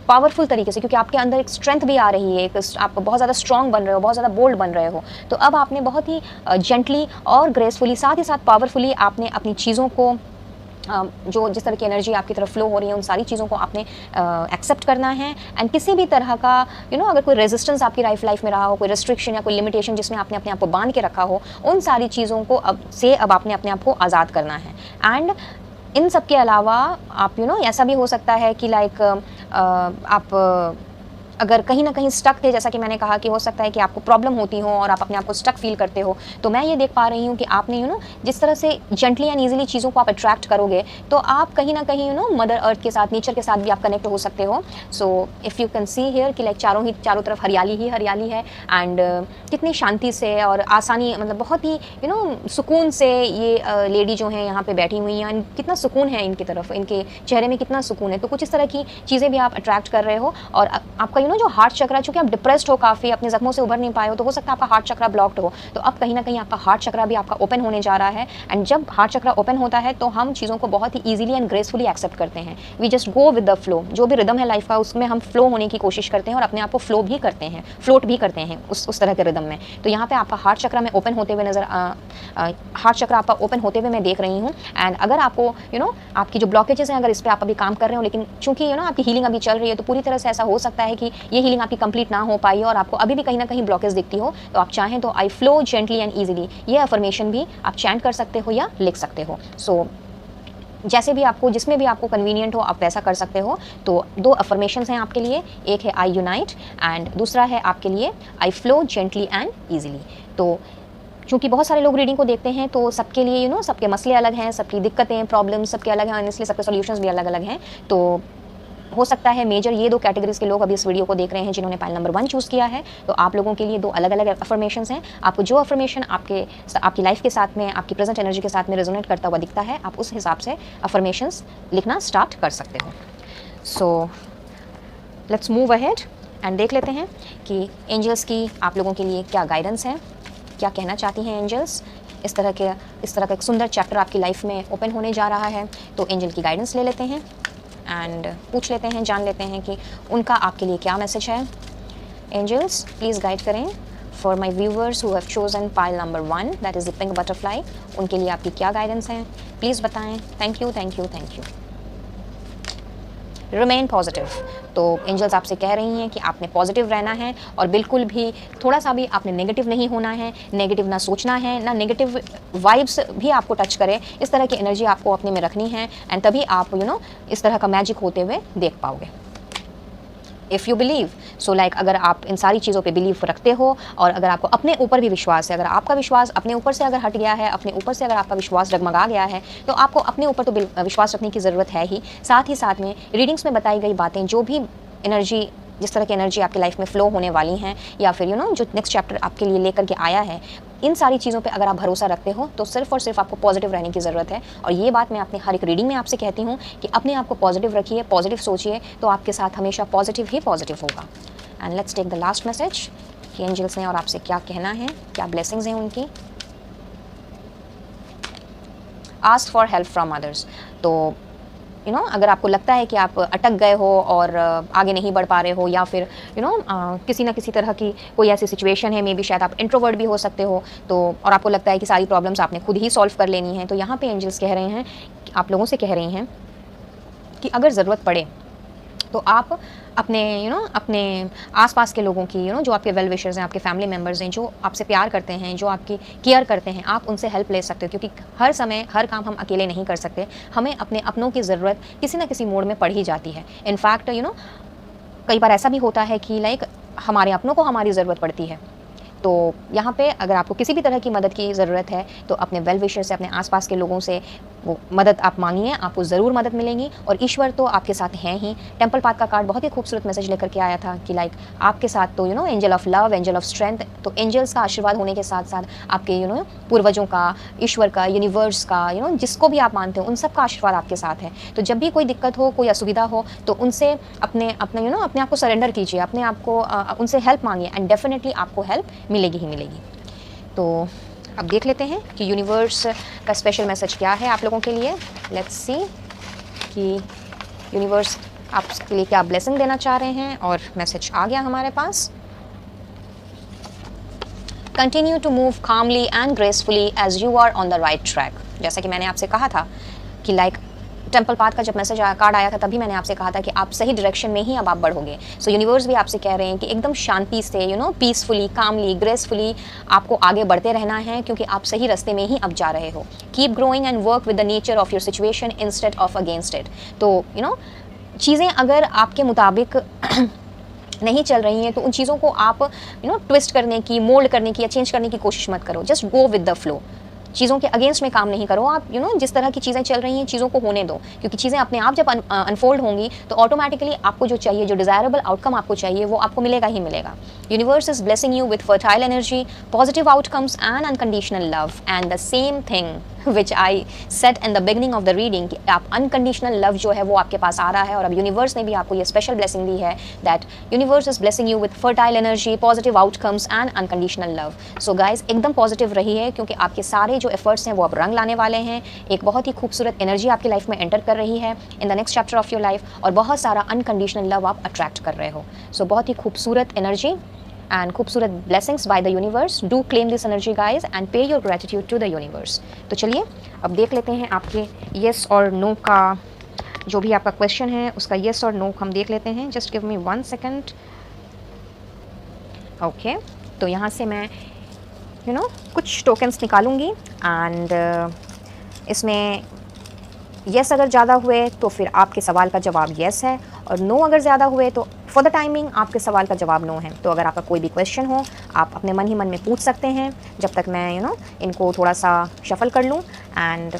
पावरफुल तरीके से, क्योंकि आपके अंदर एक स्ट्रेंथ भी आ रही है, आप बहुत ज़्यादा स्ट्रॉन्ग बन रहे हो, बहुत ज़्यादा बोल्ड बन रहे हो, तो अब आपने बहुत ही जेंटली और ग्रेसफुली साथ ही साथ पावरफुली आपने अपनी चीज़ों को जो जिस तरह की एनर्जी आपकी तरफ फ्लो हो रही है उन सारी चीज़ों को आपने एक्सेप्ट करना है। एंड किसी भी तरह का अगर कोई रेजिस्टेंस आपकी लाइफ में रहा हो, कोई रिस्ट्रिक्शन या कोई लिमिटेशन जिसमें आपने अपने आप को बांध के रखा हो, उन सारी चीज़ों को अब आपने अपने आप को आज़ाद करना है। एंड इन सब के अलावा आप ऐसा भी हो सकता है कि लाइक आप अगर कहीं ना कहीं स्टक थे, जैसा कि मैंने कहा कि हो सकता है कि आपको प्रॉब्लम होती हो और आप अपने आप को स्टक फील करते हो, तो मैं ये देख पा रही हूँ कि आपने जिस तरह से जेंटली एंड ईजिली चीज़ों को आप अट्रैक्ट करोगे, तो आप कहीं ना कहीं मदर अर्थ के साथ, नेचर के साथ भी आप कनेक्ट हो सकते हो। So if you can see here कि लाइक चारों तरफ हरियाली ही हरियाली है, एंड कितनी शांति से और आसानी, मतलब बहुत ही सुकून से ये लेडी जो है यहाँ पे बैठी हुई हैं, एंड कितना सुकून है इनकी तरफ, इनके चेहरे में कितना सुकून है। तो कुछ इस तरह की चीज़ें भी आप अट्रैक्ट कर रहे हो। और आपका जो हार्ट चक्रा, चूँकि आप डिप्रेस्ड हो, काफ़ी अपने जख्मों से उभर नहीं पाए हो, तो हो सकता है आपका हार्ट चक्रा ब्लॉक्ड हो, तो अब कहीं ना कहीं आपका हार्ट चक्रा भी आपका ओपन होने जा रहा है। एंड जब हार्ट चक्रा ओपन होता है तो हम चीज़ों को बहुत ही ईजिली एंड ग्रेसफुली एक्सेप्ट करते हैं। We just go with the flow, जो भी रिदम है लाइफ का उसमें हम फ्लो होने की कोशिश करते हैं और अपने आप को फ्लो भी करते हैं, फ्लोट भी करते हैं उस तरह के रिदम में। तो यहाँ पे आपका हार्ट चक्रा में ओपन होते हुए हार्ट चक्रा आपका ओपन होते हुए मैं देख रही हूँ। एंड अगर आपको आपकी जो ब्लॉकेजेस हैं, अगर इस पर आप अभी काम कर रहे हो, लेकिन चूंकि आपकी हीलिंग अभी चल रही है, तो पूरी तरह से ऐसा हो सकता है कि ये हीलिंग आपकी कंप्लीट ना हो पाई और आपको अभी भी कहीं ना कहीं ब्लॉकेज दिखती हो, तो आप चाहें तो आई फ्लो जेंटली एंड ईजिली, ये अफर्मेशन भी आप चैंट कर सकते हो या लिख सकते हो। सो जैसे भी आपको, जिसमें भी आपको कन्वीनियंट हो, आप वैसा कर सकते हो। तो 2 अफर्मेशंस हैं आपके लिए, एक है आई यूनाइट एंड दूसरा है आपके लिए आई फ्लो जेंटली एंड ईजिली। तो क्योंकि बहुत सारे लोग रीडिंग को देखते हैं, तो सबके लिए सबके मसले अलग हैं, सबकी दिक्कतें, प्रॉब्लम्स सबके अलग हैं, इसलिए सबके सॉल्यूशंस भी अलग अलग हैं। तो हो सकता है मेजर ये 2 कैटेगरीज के लोग अभी इस वीडियो को देख रहे हैं जिन्होंने पाइल नंबर 1 चूज़ किया है, तो आप लोगों के लिए 2 अलग अलग अफर्मेशंस हैं। आपको जो अफर्मेशन आपकी लाइफ के साथ में, आपकी प्रेजेंट एनर्जी के साथ में रेजोनेट करता हुआ दिखता है, आप उस हिसाब से अफर्मेशंस लिखना स्टार्ट कर सकते हो। So let's move ahead and देख लेते हैं कि एंजल्स की आप लोगों के लिए क्या गाइडेंस है, क्या कहना चाहती हैं एंजल्स। इस तरह का एक सुंदर चैप्टर आपकी लाइफ में ओपन होने जा रहा है, तो एंजल की गाइडेंस ले लेते हैं एंड पूछ लेते हैं, जान लेते हैं कि उनका आपके लिए क्या मैसेज है। एंजल्स प्लीज़ गाइड करें for my viewers who have chosen pile number 1, that is the pink butterfly, उनके लिए आपकी क्या गाइडेंस है, प्लीज़ बताएं। Thank you thank you thank you. Remain positive, तो एंजल्स आपसे कह रही हैं कि आपने पॉजिटिव रहना है और बिल्कुल भी थोड़ा सा भी आपने नेगेटिव नहीं होना है, नेगेटिव ना सोचना है, ना नेगेटिव वाइब्स भी आपको टच करे, इस तरह की एनर्जी आपको अपने में रखनी है। एंड तभी आप इस तरह का मैजिक होते हुए देख पाओगे। If you believe, so like अगर आप इन सारी चीज़ों पे बिलीव रखते हो और अगर आपको अपने ऊपर भी विश्वास है, अगर आपका विश्वास अपने ऊपर से अगर हट गया है, अपने ऊपर से अगर आपका विश्वास डगमगा गया है, तो आपको अपने ऊपर तो विश्वास रखने की ज़रूरत है ही साथ में रीडिंग्स में बताई गई बातें, जो भी एनर्जी, जिस तरह की एनर्जी आपकी लाइफ में फ़्लो होने वाली हैं, या फिर जो नेक्स्ट चैप्टर आपके लिए लेकर के आया है, इन सारी चीज़ों पे अगर आप भरोसा रखते हो तो सिर्फ और सिर्फ आपको पॉजिटिव रहने की ज़रूरत है। और ये बात मैं अपने हर एक रीडिंग में आपसे कहती हूँ कि अपने आप को पॉजिटिव रखिए, पॉजिटिव सोचिए, तो आपके साथ हमेशा पॉजिटिव ही पॉजिटिव होगा। And let's take the last message कि एंजल्स ने और आपसे क्या कहना है, क्या ब्लेसिंग्स हैं उनकी। Ask for help from others, तो अगर आपको लगता है कि आप अटक गए हो और आगे नहीं बढ़ पा रहे हो, या फिर किसी ना किसी तरह की कोई ऐसी सिचुएशन है, मे बी शायद आप इंट्रोवर्ट भी हो सकते हो, तो और आपको लगता है कि सारी प्रॉब्लम्स आपने खुद ही सॉल्व कर लेनी है, तो यहाँ पे एंजल्स कह रहे हैं, आप लोगों से कह रही हैं कि अगर ज़रूरत पड़े तो आप अपने अपने आसपास के लोगों की जो आपके वेल विशर्स हैं, आपके फैमिली मेम्बर्स हैं, जो आपसे प्यार करते हैं, जो आपकी केयर करते हैं, आप उनसे हेल्प ले सकते हो, क्योंकि हर समय हर काम हम अकेले नहीं कर सकते, हमें अपने अपनों की ज़रूरत किसी ना किसी मोड़ में पड़ ही जाती है। इनफैक्ट कई बार ऐसा भी होता है कि लाइक हमारे अपनों को हमारी ज़रूरत पड़ती है। तो यहाँ पे अगर आपको किसी भी तरह की मदद की ज़रूरत है, तो अपने वेल विशर से, अपने आसपास के लोगों से वो मदद आप मांगिए, आपको ज़रूर मदद मिलेगी और ईश्वर तो आपके साथ हैं ही। टेम्पल पाथ का कार्ड बहुत ही खूबसूरत मैसेज लेकर के आया था कि लाइक आपके साथ तो angel of love, angel of strength, तो एंजल्स का आशीर्वाद होने के साथ साथ आपके पूर्वजों का, ईश्वर का, यूनिवर्स का, जिसको भी आप मानते हो, उन सब का आशीर्वाद आपके साथ है। तो जब भी कोई दिक्कत हो, कोई असुविधा हो, तो उनसे अपने आप को सरेंडर कीजिए, अपने आप को उनसे हेल्प मांगिए, एंड डेफिनेटली आपको हेल्प मिलेगी ही मिलेगी। तो अब देख लेते हैं कि यूनिवर्स का स्पेशल मैसेज क्या है आप लोगों के लिए। लेट्स सी कि यूनिवर्स आपके लिए क्या ब्लेसिंग देना चाह रहे हैं, और मैसेज आ गया हमारे पास। Continue to move calmly and gracefully as you are on the right track. जैसा कि मैंने आपसे कहा था कि लाइक टेम्पल पाथ का जब मैसेज कार्ड आया था, तभी मैंने आपसे कहा था कि आप सही डायरेक्शन में ही अब आप बढ़ोगे। सो यूनिवर्स भी आपसे कह रहे हैं कि एकदम शांति से, पीसफुली, कामली, ग्रेसफुली आपको आगे बढ़ते रहना है, क्योंकि आप सही रास्ते में ही अब जा रहे हो। Keep growing and work with the nature of your situation instead of against it. तो चीज़ें अगर आपके मुताबिक नहीं चल रही हैं तो उन चीज़ों को आप ट्विस्ट करने की, मोल्ड करने की या चेंज करने की कोशिश मत करो। Just go with the flow. चीज़ों के अगेंस्ट में काम नहीं करो आप। जिस तरह की चीज़ें चल रही हैं चीज़ों को होने दो, क्योंकि चीज़ें अपने आप जब अनफोल्ड होंगी तो ऑटोमेटिकली आपको जो चाहिए, जो डिज़ायरेबल आउटकम आपको चाहिए, वो आपको मिलेगा ही मिलेगा। Universe is blessing you with fertile energy, positive outcomes and unconditional love. And the same thing which I set in the beginning of the reading कि आप अनकंडीशनल लव जो है वो आपके पास आ रहा है। और अब यूनिवर्स ने भी आपको ये स्पेशल ब्लेसिंग दी है that universe is blessing you with fertile energy, positive outcomes and unconditional love. So guys एकदम पॉजिटिव रही है, क्योंकि आपके सारे जो एफर्ट्स हैं वो अब रंग लाने वाले हैं। एक बहुत ही खूबसूरत एनर्जी आपकी लाइफ में एंटर कर रही है in the next chapter of your life, और बहुत सारा अनकंडीशनल लव आप अट्रैक्ट कर रहे हो। सो बहुत ही खूबसूरत एनर्जी and खूबसूरत blessings by the universe. Do claim this energy guys and pay your gratitude to the universe. तो चलिए अब देख लेते हैं आपके yes और no का, जो भी आपका क्वेश्चन है उसका yes और no हम देख लेते हैं। Just give me 1 second. Okay तो यहाँ से मैं कुछ टोकन्स निकालूंगी एंड इसमें येस अगर ज़्यादा हुए तो फिर आपके सवाल का जवाब येस है, और नो अगर ज़्यादा हुए तो फॉर द टाइमिंग आपके सवाल का जवाब नो है। तो अगर आपका कोई भी क्वेश्चन हो आप अपने मन ही मन में पूछ सकते हैं जब तक मैं इनको थोड़ा सा शफल कर लूँ। And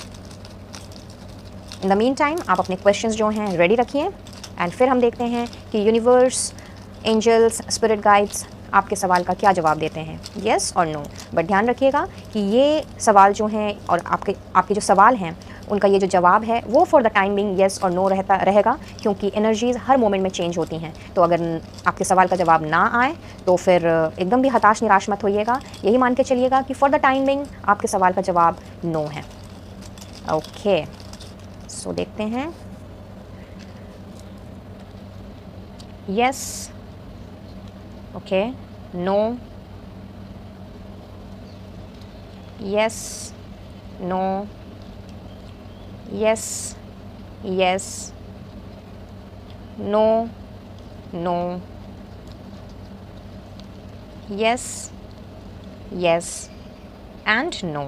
in the mean time आप अपने क्वेश्चंस जो हैं रेडी रखिए, एंड फिर हम देखते हैं कि यूनिवर्स, एंजल्स, स्पिरिट गाइड्स आपके सवाल का क्या जवाब देते हैं, येस और नो। बट ध्यान रखिएगा कि ये सवाल जो हैं और आपके जो सवाल हैं उनका ये जो जवाब है वो for the time being yes और नो रहेगा, क्योंकि एनर्जीज़ हर मोमेंट में चेंज होती हैं। तो अगर आपके सवाल का जवाब ना आए तो फिर एकदम भी हताश निराश मत होइएगा, यही मान के चलिएगा कि फॉर द टाइम बिंग आपके सवाल का जवाब नो है। ओके सो देखते हैं, yes, okay, no, yes, no, yes, yes, no, no, yes, yes and no.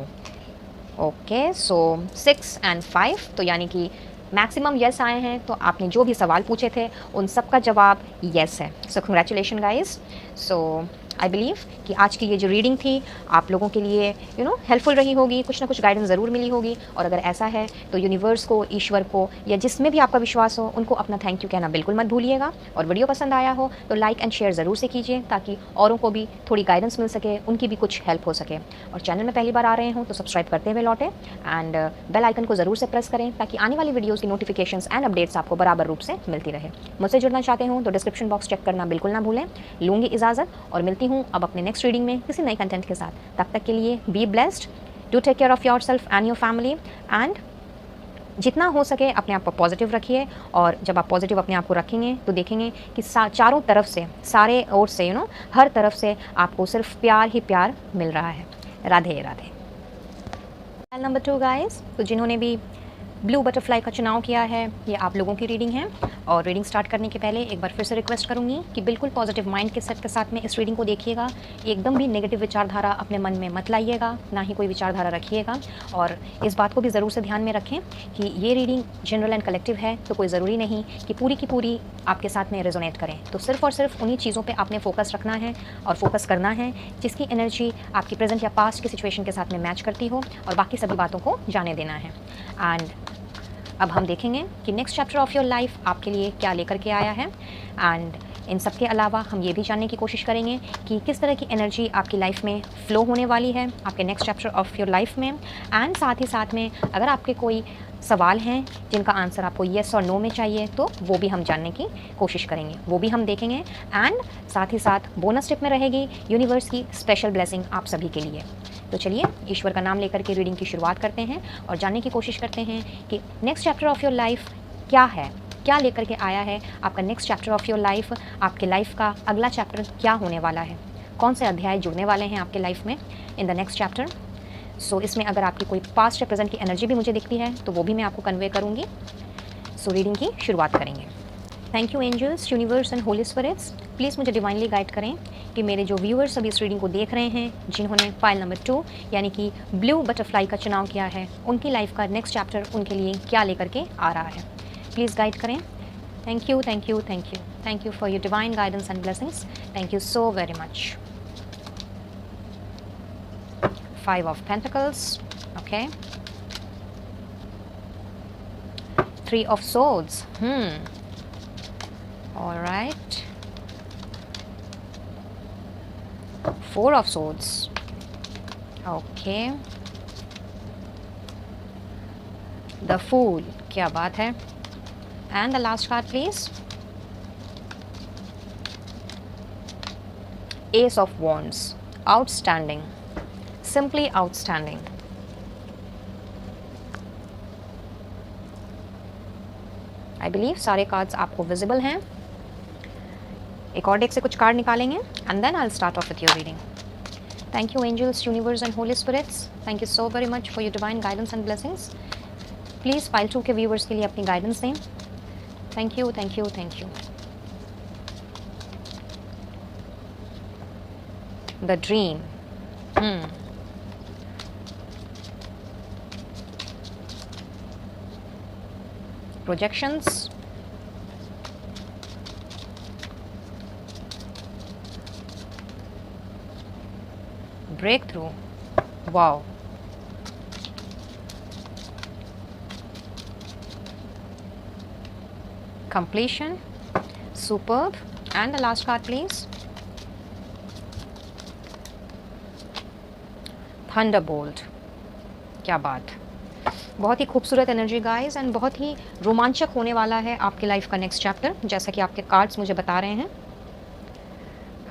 Okay so 6 and 5 तो यानी कि मैक्सिमम येस आए हैं। तो आपने जो भी सवाल पूछे थे उन सब का जवाब येस है। So congratulation guys. So I believe कि आज की ये जो रीडिंग थी आप लोगों के लिए हेल्पफुल रही होगी, कुछ ना कुछ गाइडेंस ज़रूर मिली होगी। और अगर ऐसा है तो यूनिवर्स को, ईश्वर को, या जिसमें भी आपका विश्वास हो उनको अपना थैंक यू कहना बिल्कुल मत भूलिएगा। और वीडियो पसंद आया हो तो लाइक एंड शेयर ज़रूर से कीजिए ताकि औरों को भी थोड़ी गाइडेंस मिल सके, उनकी भी कुछ हेल्प हो सके। और चैनल में पहली बार आ रहे हो तो सब्सक्राइब करते हुए लौटें एंड बेल आइकन को ज़रूर से प्रेस करें ताकि आने वाली वीडियोज़ की नोटिफिकेशंस एंड अपडेट्स आपको बराबर रूप से मिलती रहे। मुझसे जुड़ना चाहते हो तो डिस्क्रिप्शन बॉक्स चेक करना बिल्कुल ना भूलें। लूँगी इजाज़त और मिलती हूँ अब अपने नेक्स्ट रीडिंग में किसी नए कंटेंट के साथ। तब तक के लिए be blessed, do take care of your self and your family, and जितना हो सके अपने आप को पॉजिटिव रखिए। और जब आप पॉजिटिव अपने आप को रखेंगे तो देखेंगे कि चारों तरफ से, सारे ओर से हर तरफ से आपको सिर्फ प्यार ही प्यार मिल रहा है। राधे राधे। नंबर 2 गाइस, तो जिन्होंने भी ब्लू बटरफ्लाई का चुनाव किया है ये आप लोगों की रीडिंग है। और रीडिंग स्टार्ट करने के पहले एक बार फिर से रिक्वेस्ट करूंगी कि बिल्कुल पॉजिटिव माइंड के सेट के साथ में इस रीडिंग को देखिएगा। एकदम भी नेगेटिव विचारधारा अपने मन में मत लाइएगा, ना ही कोई विचारधारा रखिएगा। और इस बात को भी ज़रूर से ध्यान में रखें कि ये रीडिंग जनरल एंड कलेक्टिव है, तो कोई ज़रूरी नहीं कि पूरी की पूरी आपके साथ में रेजोनेट करें। तो सिर्फ और सिर्फ उन्हीं चीज़ों पर आपने फोकस रखना है और फोकस करना है जिसकी एनर्जी आपकी प्रेजेंट या पास्ट की सिचुएशन के साथ में मैच करती हो, और बाकी सभी बातों को जाने देना है। एंड अब हम देखेंगे कि next chapter of your life आपके लिए क्या लेकर के आया है। एंड इन सब के अलावा हम ये भी जानने की कोशिश करेंगे कि किस तरह की एनर्जी आपकी लाइफ में फ़्लो होने वाली है आपके next chapter of your life में। एंड साथ ही साथ में अगर आपके कोई सवाल हैं जिनका आंसर आपको येस और नो में चाहिए तो वो भी हम जानने की कोशिश करेंगे, वो भी हम देखेंगे। एंड साथ ही साथ बोनस टिप में रहेगी यूनिवर्स की स्पेशल ब्लेसिंग आप सभी के लिए। तो चलिए ईश्वर का नाम लेकर के रीडिंग की शुरुआत करते हैं और जानने की कोशिश करते हैं कि next chapter of your life क्या है, क्या लेकर के आया है आपका next chapter of your life. आपके लाइफ का अगला चैप्टर क्या होने वाला है, कौन से अध्याय जुड़ने वाले हैं आपके लाइफ में इन द नेक्स्ट चैप्टर। सो इसमें अगर आपकी कोई पास्ट या प्रेजेंट की एनर्जी भी मुझे दिखती है तो वो भी मैं आपको कन्वे करूँगी। सो रीडिंग की शुरुआत करेंगे। Thank you angels, universe and holy spirits, please मुझे डिवाइनली गाइड करें कि मेरे जो व्यूअर्स अभी इस रीडिंग को देख रहे हैं जिन्होंने फाइल नंबर 2 यानी कि ब्लू बटरफ्लाई का चुनाव किया है, उनकी लाइफ का नेक्स्ट चैप्टर उनके लिए क्या लेकर के आ रहा है। प्लीज़ गाइड करें। Thank you, thank you, thank you. Thank you for your divine guidance and blessings. Thank you so very much. Five of Pentacles. Okay. Three of Swords. All right. Four of Swords. Okay. The Fool. क्या बात है. And the last card, please. Ace of Wands. Outstanding. Simply outstanding. I believe सारे cards आपको visible हैं. एक और deck से कुछ कार्ड निकालेंगे and then I'll start off with your reading. Thank you, angels, universe and holy spirits. Thank you so very much for your divine guidance and blessings. Please file 2 के viewers के लिए अपनी guidance दें. Thank you, thank you, thank you. The dream. Projections. Breakthrough. Wow. Completion. Superb. And the last card, please. Thunderbolt. क्या बात. बहुत ही खूबसूरत एनर्जी गाइस एंड बहुत ही रोमांचक होने वाला है आपकी लाइफ का नेक्स्ट चैप्टर, जैसा कि आपके कार्ड्स मुझे बता रहे हैं.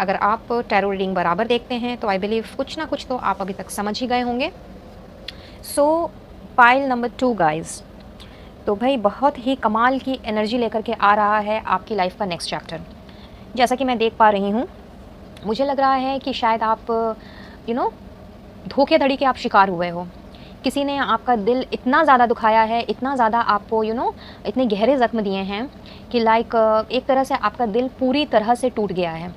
अगर आप टैरो रीडिंग बराबर देखते हैं तो आई बिलीव कुछ ना कुछ तो आप अभी तक समझ ही गए होंगे. सो पाइल नंबर 2 गाइस, तो भाई बहुत ही कमाल की एनर्जी लेकर के आ रहा है आपकी लाइफ का नेक्स्ट चैप्टर. जैसा कि मैं देख पा रही हूँ, मुझे लग रहा है कि शायद आप धोखेधड़ी के आप शिकार हुए हो. किसी ने आपका दिल इतना ज़्यादा दुखाया है, इतना ज़्यादा आपको इतने गहरे ज़ख्म दिए हैं कि लाइक एक तरह से आपका दिल पूरी तरह से टूट गया है.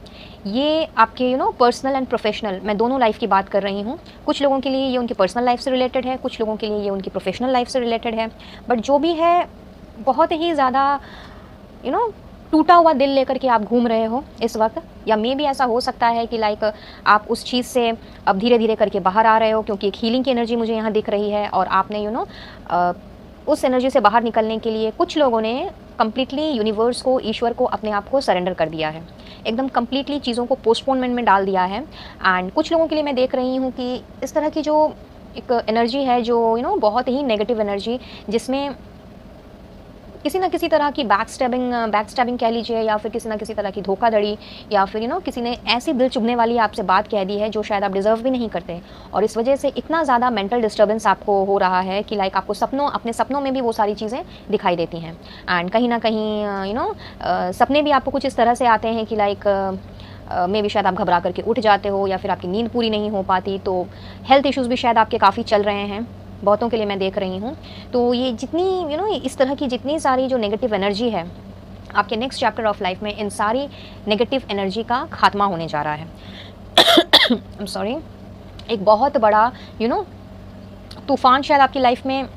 ये आपके पर्सनल एंड प्रोफेशनल, मैं दोनों लाइफ की बात कर रही हूँ. कुछ लोगों के लिए ये उनकी पर्सनल लाइफ से रिलेटेड है, कुछ लोगों के लिए ये उनकी प्रोफेशनल लाइफ से रिलेटेड है. बट जो भी है, बहुत ही ज़्यादा टूटा हुआ दिल लेकर के आप घूम रहे हो इस वक्त. या मे भी ऐसा हो सकता है कि लाइक आप उस चीज़ से अब धीरे धीरे करके बाहर आ रहे हो, क्योंकि एक हीलिंग की एनर्जी मुझे यहाँ दिख रही है. और आपने उस एनर्जी से बाहर निकलने के लिए कुछ लोगों ने कम्प्लीटली यूनिवर्स को, ईश्वर को, अपने आप को सरेंडर कर दिया है. एकदम कम्प्लीटली चीज़ों को पोस्टपोनमेंट में डाल दिया है. एंड कुछ लोगों के लिए मैं देख रही हूँ कि इस तरह की जो एक एनर्जी है, जो बहुत ही नेगेटिव एनर्जी, जिसमें किसी ना किसी तरह की बैकस्टैबिंग कह लीजिए, या फिर किसी ना किसी तरह की धोखाधड़ी, या फिर किसी ने ऐसी दिल चुभने वाली आपसे बात कह दी है जो शायद आप डिज़र्व भी नहीं करते. और इस वजह से इतना ज़्यादा मेंटल डिस्टर्बेंस आपको हो रहा है कि लाइक आपको अपने सपनों में भी वो सारी चीज़ें दिखाई देती हैं. एंड कहीं ना कहीं सपने भी आपको कुछ इस तरह से आते हैं कि लाइक मे भी शायद आप घबरा करके उठ जाते हो, या फिर आपकी नींद पूरी नहीं हो पाती. तो हेल्थ इश्यूज़ भी शायद आपके काफ़ी चल रहे हैं, बहुतों के लिए मैं देख रही हूँ. तो ये जितनी इस तरह की जितनी सारी जो नेगेटिव एनर्जी है आपके नेक्स्ट चैप्टर ऑफ लाइफ में, इन सारी नेगेटिव एनर्जी का खात्मा होने जा रहा है. I am sorry. एक बहुत बड़ा तूफान शायद आपकी लाइफ में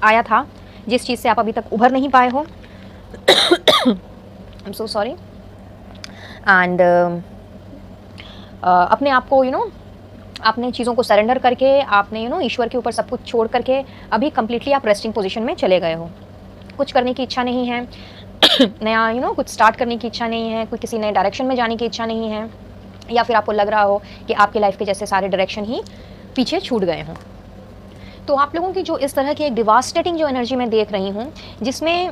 आया था, जिस चीज़ से आप अभी तक उभर नहीं पाए हो. I am so sorry. And अपने आप को आपने चीज़ों को सरेंडर करके, आपने ईश्वर के ऊपर सब कुछ छोड़ करके अभी कम्प्लीटली आप रेस्टिंग पोजीशन में चले गए हो. कुछ करने की इच्छा नहीं है, नया कुछ स्टार्ट करने की इच्छा नहीं है, कोई किसी नए डायरेक्शन में जाने की इच्छा नहीं है, या फिर आपको लग रहा हो कि आपकी लाइफ के जैसे सारे डायरेक्शन ही पीछे छूट गए हों. तो आप लोगों की जो इस तरह की एक डिवास्टेटिंग जो एनर्जी मैं देख रही हूँ, जिसमें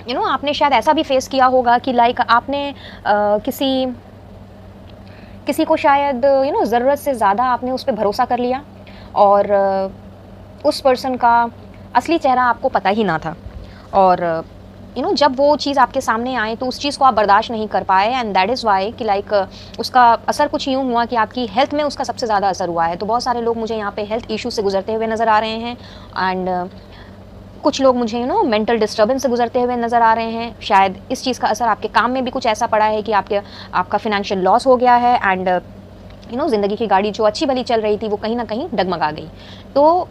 आपने शायद ऐसा भी फेस किया होगा कि लाइक आपने किसी को शायद ज़रूरत से ज़्यादा आपने उस पर भरोसा कर लिया, और उस पर्सन का असली चेहरा आपको पता ही ना था. और जब वो चीज़ आपके सामने आए तो उस चीज़ को आप बर्दाश्त नहीं कर पाए. एंड दैट इज़ वाई कि लाइक उसका असर कुछ यूँ हुआ कि आपकी हेल्थ में उसका सबसे ज़्यादा असर हुआ है. तो बहुत सारे लोग मुझे यहाँ पे हेल्थ इशू से गुजरते हुए नज़र आ रहे हैं. एंड कुछ लोग मुझे मेंटल डिस्टर्बेंस से गुजरते हुए नज़र आ रहे हैं. शायद इस चीज़ का असर आपके काम में भी कुछ ऐसा पड़ा है कि आपका फिनेंशियल लॉस हो गया है. एंड ज़िंदगी की गाड़ी जो अच्छी भली चल रही थी वो कहीं ना कहीं डगमगा गई. तो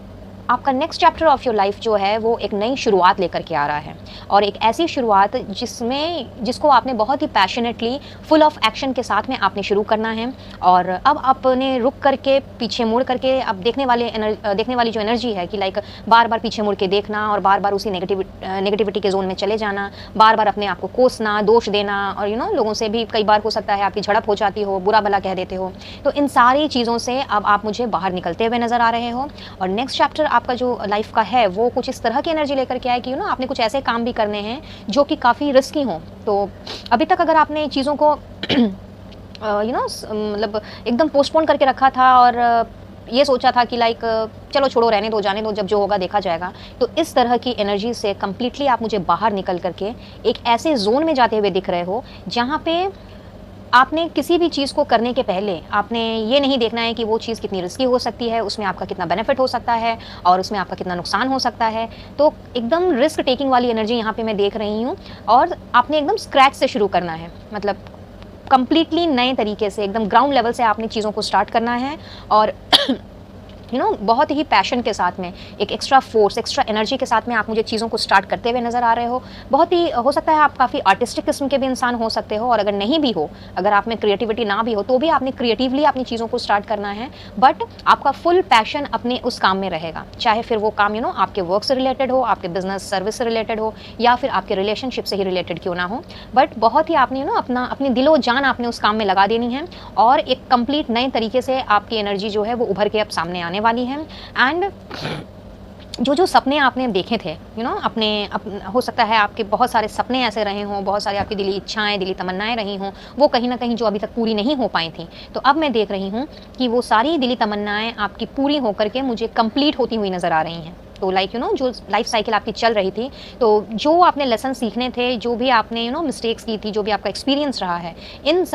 आपका next chapter of your life जो है वो एक नई शुरुआत लेकर के आ रहा है, और एक ऐसी शुरुआत जिसको आपने बहुत ही पैशनेटली फुल ऑफ एक्शन के साथ में आपने शुरू करना है। और अब आपने रुक करके पीछे मुड़ करके अब देखने वाली जो एनर्जी है कि लाइक बार बार पीछे मुड़ के देखना और बार बार उसी नेगेटिविटी के जोन में चले जाना, बार बार अपने आप को कोसना, दोष देना, और लोगों से भी कई बार हो सकता है आपकी झड़प हो जाती हो, बुरा भला कह देते हो। तो इन सारी चीज़ों से अब आप मुझे बाहर निकलते हुए नज़र आ रहे हो। और नेक्स्ट चैप्टर आपका जो लाइफ का है वो कुछ इस तरह की एनर्जी लेकर के आए कि आपने कुछ ऐसे काम भी करने हैं जो कि काफ़ी रिस्की हों। तो अभी तक अगर आपने चीज़ों को मतलब एकदम पोस्टपोन करके रखा था और ये सोचा था कि लाइक चलो छोड़ो, रहने दो, जाने दो, जब जो होगा देखा जाएगा, तो इस तरह की एनर्जी से कम्प्लीटली आप मुझे बाहर निकल करके एक ऐसे जोन में जाते हुए दिख रहे हो जहाँ पे आपने किसी भी चीज़ को करने के पहले आपने ये नहीं देखना है कि वो चीज़ कितनी रिस्की हो सकती है, उसमें आपका कितना बेनिफिट हो सकता है और उसमें आपका कितना नुकसान हो सकता है। तो एकदम रिस्क टेकिंग वाली एनर्जी यहाँ पे मैं देख रही हूँ, और आपने एकदम स्क्रैच से शुरू करना है, मतलब कंप्लीटली नए तरीके से एकदम ग्राउंड लेवल से आपने चीज़ों को स्टार्ट करना है। और बहुत ही पैशन के साथ में, एक एक्स्ट्रा फोर्स, एक्स्ट्रा एनर्जी के साथ में आप मुझे चीज़ों को स्टार्ट करते हुए नज़र आ रहे हो। बहुत ही हो सकता है आप काफ़ी आर्टिस्टिक किस्म के भी इंसान हो सकते हो, और अगर नहीं भी हो, अगर आप में क्रिएटिविटी ना भी हो, तो भी आपने क्रिएटिवली अपनी चीज़ों को स्टार्ट करना है। बट आपका फुल पैशन अपने उस काम में रहेगा, चाहे फिर वो काम आपके वर्क से रिलेटेड हो, आपके बिजनेस सर्विस से रिलेटेड हो, या फिर आपके रिलेशनशिप से ही रिलेटेड क्यों ना हो। बट बहुत ही आपने अपनी दिलो जान आपने उस काम में लगा देनी है, और एक कंप्लीट नए तरीके से आपकी एनर्जी जो है वो उभर के अब सामने आने वाली है। एंड जो सपने आपने देखे थे अपने हो सकता है आपके बहुत सारे सपने ऐसे रहे हों, बहुत सारी आपकी दिली इच्छाएं, दिली तमन्नाएं रही हों, वो कहीं ना कहीं जो अभी तक पूरी नहीं हो पाई थी। तो अब मैं देख रही हूँ कि वो सारी दिली तमन्नाएं आपकी पूरी होकर के मुझे कंप्लीट होती हुई नज़र आ रही हैं। तो लाइक जो लाइफ साइकिल आपकी चल रही थी, तो जो आपने लेसन सीखने थे, जो भी आपने मिस्टेक्स की थी, जो भी आपका एक्सपीरियंस रहा है, इन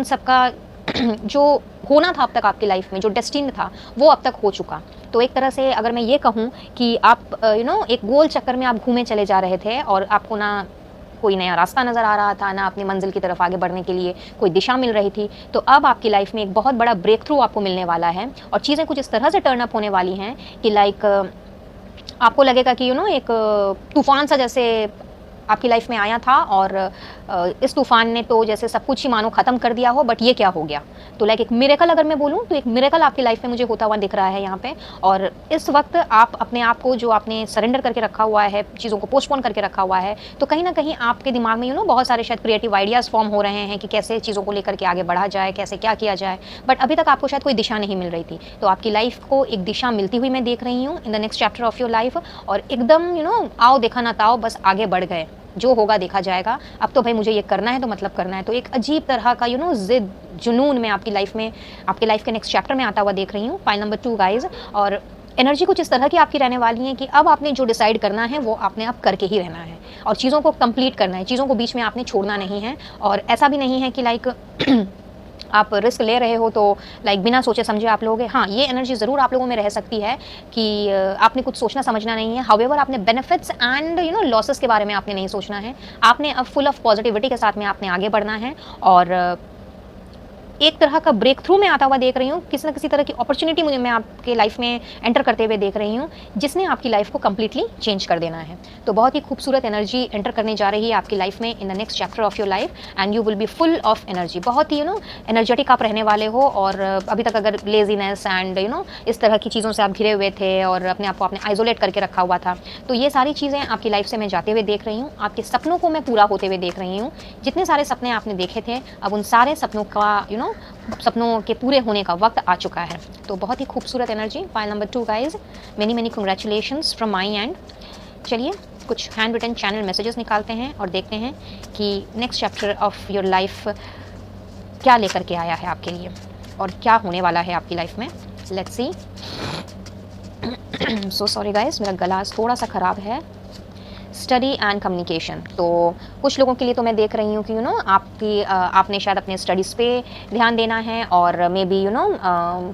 सब का जो होना था अब तक आपकी लाइफ में, जो डेस्टिन था, वो अब तक हो चुका। तो एक तरह से अगर मैं ये कहूँ कि आप एक गोल चक्कर में आप घूमे चले जा रहे थे, और आपको ना कोई नया रास्ता नज़र आ रहा था, ना अपनी मंजिल की तरफ आगे बढ़ने के लिए कोई दिशा मिल रही थी। तो अब आपकी लाइफ में एक बहुत बड़ा ब्रेक थ्रू आपको मिलने वाला है, और चीज़ें कुछ इस तरह से टर्न अप होने वाली हैं कि लाइक आपको लगेगा कि एक तूफान सा जैसे आपकी लाइफ में आया था, और इस तूफान ने तो जैसे सब कुछ ही मानो ख़त्म कर दिया हो, बट ये क्या हो गया। तो लाइक एक मिरेकल अगर मैं बोलूँ, तो एक मिरेकल आपकी लाइफ में मुझे होता हुआ दिख रहा है यहाँ पे। और इस वक्त आप अपने आप को जो आपने सरेंडर करके रखा हुआ है, चीज़ों को पोस्टपोन करके रखा हुआ है, तो कहीं ना कहीं आपके दिमाग में बहुत सारे शायद क्रिएटिव आइडियाज़ फॉर्म हो रहे हैं कि कैसे चीज़ों को लेकर के आगे बढ़ा जाए, कैसे क्या किया जाए। बट अभी तक आपको शायद कोई दिशा नहीं मिल रही थी, तो आपकी लाइफ को एक दिशा मिलती हुई मैं देख रही हूँ इन the next chapter of your life. और एकदम आओ देखा ना ताओ, बस आगे बढ़ गए, जो होगा देखा जाएगा। अब तो भाई मुझे ये करना है तो मतलब करना है। तो एक अजीब तरह का जिद, जुनून में आपकी लाइफ के नेक्स्ट चैप्टर में आता हुआ देख रही हूँ। File number 2 guys. और एनर्जी कुछ इस तरह की आपकी रहने वाली है कि अब आपने जो डिसाइड करना है वो आपने अब करके ही रहना है, और चीज़ों को कंप्लीट करना है, चीज़ों को बीच में आपने छोड़ना नहीं है। और ऐसा भी नहीं है कि लाइक आप रिस्क ले रहे हो तो लाइक बिना सोचे समझे आप लोगे। हाँ, ये एनर्जी ज़रूर आप लोगों में रह सकती है कि आपने कुछ सोचना समझना नहीं है। हाउएवर आपने बेनिफिट्स एंड लॉसेस के बारे में आपने नहीं सोचना है। आपने अब फुल ऑफ पॉजिटिविटी के साथ में आपने आगे बढ़ना है, और एक तरह का ब्रेक थ्रू में आता हुआ देख रही हूँ, किसी न किसी तरह की अपॉर्चुनिटी मैं आपके लाइफ में एंटर करते हुए देख रही हूँ, जिसने आपकी लाइफ को कम्प्लीटली चेंज कर देना है। तो बहुत ही खूबसूरत एनर्जी एंटर करने जा रही है आपकी लाइफ में इन the next chapter of your life, and you will be full of energy. बहुत ही एनर्जेटिक आप रहने वाले हो, और अभी तक अगर लेजीनेस एंड इस तरह की चीज़ों से आप घिरे हुए थे और अपने आप को आपने आइसोलेट करके रखा हुआ था, तो ये सारी चीज़ें आपकी लाइफ से मैं जाते हुए देख रही हूँ। आपके सपनों को मैं पूरा होते हुए देख रही हूँ। जितने सारे सपने आपने देखे थे, अब उन सारे सपनों का सपनों के पूरे होने का वक्त आ चुका है। तो बहुत ही खूबसूरत energy. File number 2 guys, many congratulations from my and. चलिए कुछ हैंड रिटन चैनल मैसेजेस निकालते हैं और देखते हैं कि next chapter of your life क्या लेकर के आया है आपके लिए, और क्या होने वाला है आपकी लाइफ में। Let's see. So sorry guys, मेरा गला थोड़ा सा ख़राब है। Study and communication. तो कुछ लोगों के लिए तो मैं देख रही हूँ कि आपने शायद अपने स्टडीज़ पे ध्यान देना है और मे बी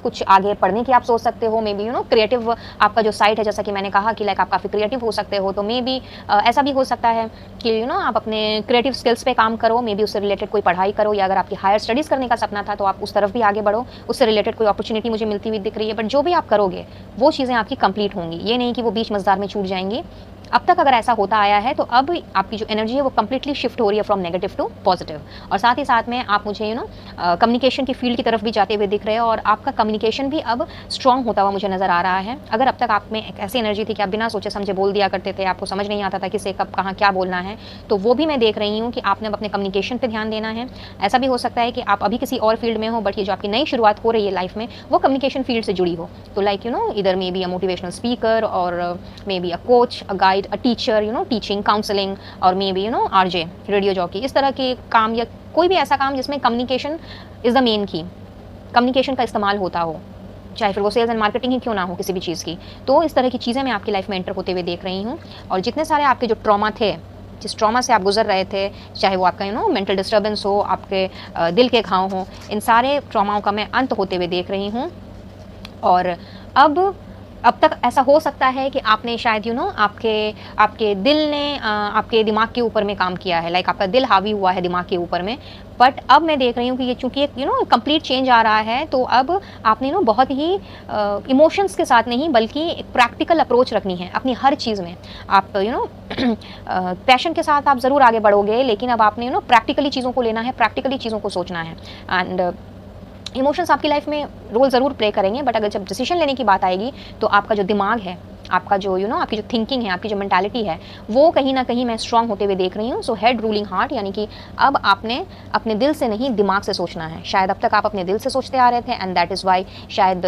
कुछ आगे पढ़ने की आप सोच सकते हो। मे बी क्रिएटिव आपका जो साइड है, जैसा कि मैंने कहा कि लाइक आप काफ़ी क्रिएटिव हो सकते हो, तो मे बी ऐसा भी हो सकता है कि आप अपने क्रिएटिव स्किल्स पे काम करो, मे बी उससे रिलेटेड कोई पढ़ाई करो, या अगर आपकी हायर स्टडीज़ करने का सपना था तो आप उस तरफ भी आगे बढ़ो, उससे रिलेटेड कोई अपॉर्चुनिटी मुझे मिलती हुई दिख रही है। बट जो भी आप करोगे वो चीज़ें आपकी कंप्लीट होंगी, ये नहीं कि वो बीच मझदार में छूट जाएंगी। अब तक अगर ऐसा होता आया है तो अब आपकी जो एनर्जी है वो कम्प्लीटली शिफ्ट हो रही है फ्रॉम नेगेटिव टू पॉजिटिव। और साथ ही साथ में आप मुझे कम्युनिकेशन की फील्ड की तरफ भी जाते हुए दिख रहे हो, और आपका कम्युनिकेशन भी अब स्ट्रॉन्ग होता हुआ मुझे नज़र आ रहा है। अगर अब तक आप में एक ऐसी एनर्जी थी कि आप बिना सोचे समझे बोल दिया करते थे, आपको समझ नहीं आता था किसे कब कहाँ क्या बोलना है, तो वो भी मैं देख रही हूँ कि आपने अब अपने कम्युनिकेशन पर ध्यान देना है। ऐसा भी हो सकता है कि आप अभी किसी और फील्ड में हो, बट ये जो आपकी नई शुरुआत हो रही है लाइफ में वो कम्युनिकेशन फील्ड से जुड़ी हो। तो लाइक इधर may be a motivational speaker, और may be a coach, a guide, a teacher, teaching, counselling, और may be RJ, radio jockey, इस तरह के काम, या कोई भी ऐसा काम जिसमें कम्युनिकेशन इज़ द मेन की, कम्युनिकेशन का इस्तेमाल होता हो, चाहे फिर वो सेल्स एंड मार्केटिंग ही क्यों ना हो किसी भी चीज़ की। तो इस तरह की चीज़ें मैं आपकी लाइफ में एंटर होते हुए देख रही हूँ। और जितने सारे आपके जो ट्रॉमा थे, जिस ट्रॉमा से आप गुजर रहे थे, चाहे वो आपका मेंटल डिस्टर्बेंस हो, आपके दिल के घाव हो, इन सारे ट्रॉमाओं का मैं अंत होते हुए देख रही हूँ। और अब तक ऐसा हो सकता है कि आपने शायद आपके दिल ने आपके दिमाग के ऊपर में काम किया है, लाइक आपका दिल हावी हुआ है दिमाग के ऊपर में। बट अब मैं देख रही हूँ कि ये चूंकि एक कंप्लीट चेंज आ रहा है, तो अब आपने बहुत ही इमोशंस के साथ नहीं, बल्कि एक प्रैक्टिकल अप्रोच रखनी है अपनी हर चीज़ में। आप पैशन के साथ आप ज़रूर आगे बढ़ोगे, लेकिन अब आपने प्रैक्टिकली चीज़ों को लेना है, प्रैक्टिकली चीज़ों को सोचना है। एंड इमोशंस आपकी लाइफ में रोल ज़रूर प्ले करेंगे, बट अगर जब डिसीजन लेने की बात आएगी तो आपका जो दिमाग है, आपका जो आपकी जो थिंकिंग है, आपकी जो मेंटालिटी है, वो कहीं ना कहीं मैं स्ट्रांग होते हुए देख रही हूँ। सो हेड रूलिंग हार्ट, यानी कि अब आपने अपने दिल से नहीं दिमाग से सोचना है। शायद अब तक आप अपने दिल से सोचते आ रहे थे, एंड दैट इज़ वाई शायद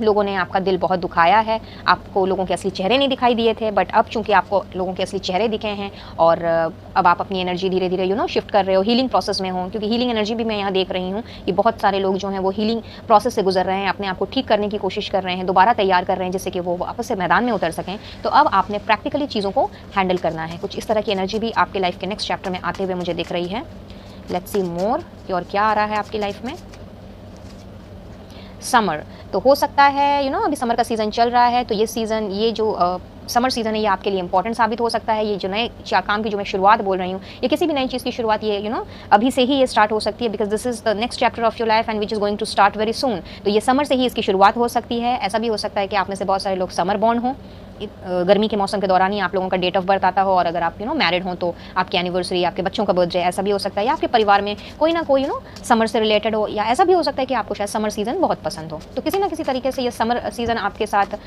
लोगों ने आपका दिल बहुत दुखाया है, आपको लोगों के असली चेहरे नहीं दिखाई दिए थे। बट अब चूंकि आपको लोगों के असली चेहरे दिखे हैं, और अब आप अपनी एनर्जी धीरे धीरे शिफ्ट कर रहे हो, हीलिंग प्रोसेस में हो, क्योंकि हीलिंग एनर्जी भी मैं यहाँ देख रही हूँ कि बहुत सारे लोग जो हैं वो हीलिंग प्रोसेस से गुजर रहे हैं, अपने आप को ठीक करने की कोशिश कर रहे हैं, दोबारा तैयार कर रहे हैं, जिससे कि वो वापस से मैदान में उतर सकें। तो अब आपने प्रैक्टिकली चीज़ों को हैंडल करना है। कुछ इस तरह की एनर्जी भी आपके लाइफ के नेक्स्ट चैप्टर में आते हुए मुझे दिख रही है। लेट्स सी मोर कि और क्या आ रहा है आपकी लाइफ में। समर, तो हो सकता है अभी समर का सीज़न चल रहा है, तो ये सीज़न, ये जो समर सीज़न है, ये आपके लिए इंपॉर्टेंट साबित हो सकता है। ये जो नए काम की जो मैं शुरुआत बोल रही हूँ, ये किसी भी नई चीज़ की शुरुआत, ये अभी से ही ये स्टार्ट हो सकती है, because this is the next chapter of your life and which is going to start very soon. तो ये समर से ही इसकी शुरुआत हो सकती है। ऐसा भी हो सकता है कि आप में से बहुत सारे लोग समर बॉर्न हो, गर्मी के मौसम के दौरान ही आप लोगों का डेट ऑफ बर्थ आता हो, और अगर आप मैरिड हो तो आपकी एनिवर्सरी, आपके बच्चों का बर्थडे, ऐसा भी हो सकता है, या आपके परिवार में कोई ना कोई समर से रिलेटेड हो, या ऐसा भी हो सकता है कि आपको शायद समर सीज़न बहुत पसंद हो। तो किसी ना किसी तरीके से ये समर सीज़न आपके साथ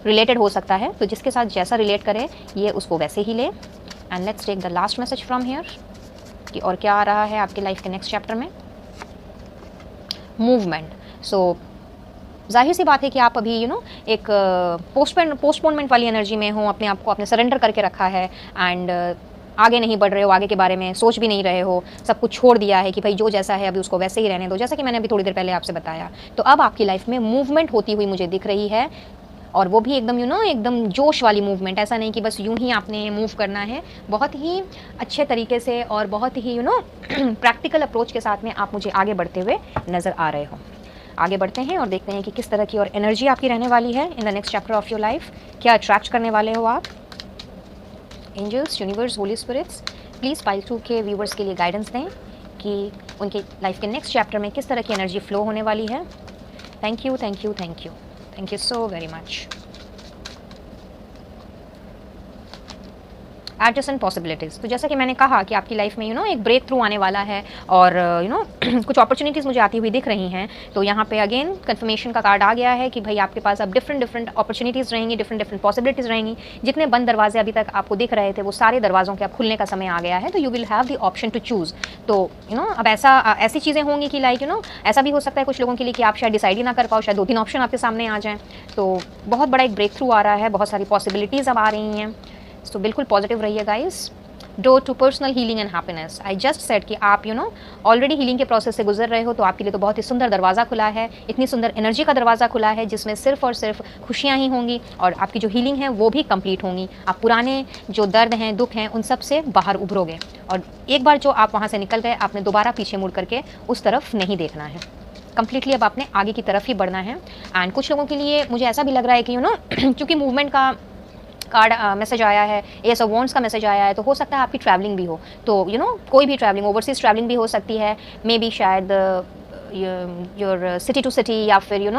रिलेटेड हो सकता है। तो जिसके साथ जैसा रिलेट करे, ये उसको वैसे ही ले। And let's take the last message from here कि और क्या आ रहा है आपकी लाइफ के नेक्स्ट चैप्टर में। मूवमेंट, सो जाहिर सी बात है कि आप अभी एक पोस्टपोनमेंट वाली एनर्जी में हो, अपने आप को आपने सरेंडर करके रखा है, एंड आगे नहीं बढ़ रहे हो, आगे के बारे में सोच भी नहीं रहे हो, सब कुछ छोड़ दिया है कि भाई जो जैसा है अभी उसको वैसे ही रहने दो, जैसा कि मैंने अभी थोड़ी देर पहले आपसे बताया। तो अब आपकी लाइफ में मूवमेंट होती हुई मुझे दिख रही है, और वो भी एकदम एकदम जोश वाली मूवमेंट। ऐसा नहीं कि बस यूं ही आपने मूव करना है, बहुत ही अच्छे तरीके से और बहुत ही प्रैक्टिकल अप्रोच के साथ में आप मुझे आगे बढ़ते हुए नज़र आ रहे हो। आगे बढ़ते हैं और देखते हैं कि किस तरह की और एनर्जी आपकी रहने वाली है in the next chapter of your life. क्या अट्रैक्ट करने वाले हो आप? Angels, universe, holy spirits, please pile 2 के व्यूवर्स के लिए गाइडेंस दें कि उनके लाइफ के नेक्स्ट चैप्टर में किस तरह की एनर्जी फ्लो होने वाली है। Thank you, thank you, thank you, thank you so very much. Adjacent possibilities, तो जैसा कि मैंने कहा कि आपकी लाइफ में एक ब्रेक थ्रू आने वाला है, और कुछ अपॉर्चुनिटीज़ मुझे आती हुई दिख रही हैं। तो यहाँ पे अगेन कंफर्मेशन का कार्ड आ गया है कि भाई आपके पास अब डिफरेंट अपॉर्चुनिटीज़ रहेंगी, डिफरेंट पॉसिबिलिटीज़ रहेंगी। जितने बंद दरवाजे अभी तक आपको दिख रहे थे, वो सारे दरवाज़ों के अब खुलने का समय आ गया है। तो you will have the option to choose. तो अब ऐसी चीज़ें होंगी कि लाइक ऐसा भी हो सकता है कुछ लोगों के लिए कि आप शायद डिसाइड ही ना कर पाओ, शायद 2-3 ऑप्शन आपके सामने आ जाएँ। तो बहुत बड़ा एक ब्रेक थ्रू आ रहा है, बहुत सारी पॉसिबिलिटीज़ अब आ रही हैं। तो बिल्कुल पॉजिटिव रहिए guys. Door to personal healing and happiness. I just said कि आप ऑलरेडी हीलिंग के प्रोसेस से गुजर रहे हो, तो आपके लिए तो बहुत ही सुंदर दरवाज़ा खुला है, इतनी सुंदर एनर्जी का दरवाज़ा खुला है जिसमें सिर्फ और सिर्फ खुशियाँ ही होंगी और आपकी जो हीलिंग है वो भी कंप्लीट होंगी। आप पुराने जो दर्द हैं, दुख हैं, उन सब से बाहर उभरोगे और एक बार जो आप वहाँ से निकल गए, आपने दोबारा पीछे मुड़ करके उस तरफ नहीं देखना है। कंप्लीटली अब आपने आगे की तरफ ही बढ़ना है। एंड कुछ लोगों के लिए मुझे ऐसा भी लग रहा है कि क्योंकि मूवमेंट का कार्ड मैसेज आया है, एस ऑफ वॉन्ड्स का मैसेज आया है, तो हो सकता है आपकी ट्रैवलिंग भी हो, तो कोई भी ट्रैवलिंग, ओवरसीज ट्रैवलिंग भी हो सकती है, मे बी शायद योर सिटी टू सिटी या फिर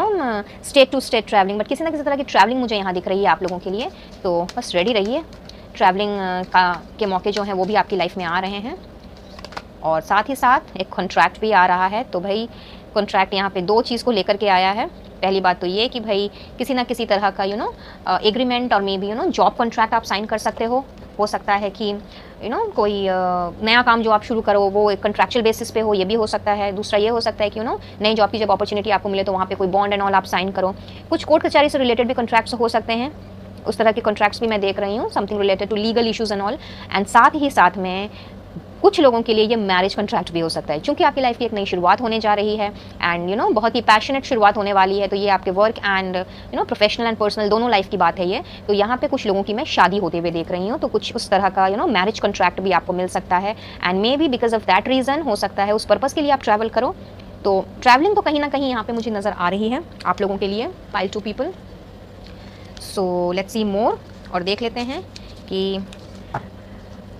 state to state travelling, but किसी ना किसी तरह की ट्रैवलिंग मुझे यहाँ दिख रही है आप लोगों के लिए। तो बस रेडी रहिए, ट्रैवलिंग के मौके जो हैं वो भी आपकी लाइफ में आ रहे हैं और साथ ही साथ एक कॉन्ट्रैक्ट भी आ रहा है। तो भाई कॉन्ट्रैक्ट यहाँ पे दो चीज़ को लेकर के आया है। पहली बात तो ये कि भाई किसी ना किसी तरह का एग्रीमेंट और मे बी जॉब कॉन्ट्रैक्ट आप साइन कर सकते हो सकता है कि कोई नया काम जो आप शुरू करो वो एक कॉन्ट्रैक्चुअल बेसिस पे हो, ये भी हो सकता है। दूसरा ये हो सकता है कि नई जॉब की जब अपॉर्चुनिटी आपको मिले तो वहाँ पे कोई बॉन्ड एंड ऑल आप साइन करो। कुछ कोर्ट कचहरी से रिलेटेड भी कॉन्ट्रैक्ट्स हो सकते हैं, उस तरह के कॉन्ट्रैक्ट्स भी मैं देख रही हूँ, something related to legal issues and all. And साथ ही साथ में कुछ लोगों के लिए ये मैरिज कॉन्ट्रैक्ट भी हो सकता है, क्योंकि आपकी लाइफ की एक नई शुरुआत होने जा रही है एंड बहुत ही पैशनेट शुरुआत होने वाली है। तो ये आपके work and professional and personal दोनों लाइफ की बात है ये। तो यहाँ पे कुछ लोगों की मैं शादी होते हुए देख रही हूँ, तो कुछ उस तरह का मैरिज कॉन्ट्रैक्ट भी आपको मिल सकता है and may be because of that reason हो सकता है उस पर्पज़ के लिए आप ट्रैवल करो। तो ट्रैवलिंग तो कहीं ना कहीं यहाँ पे मुझे नज़र आ रही है आप लोगों के लिए, pile 2 people. So let's see more, और देख लेते हैं कि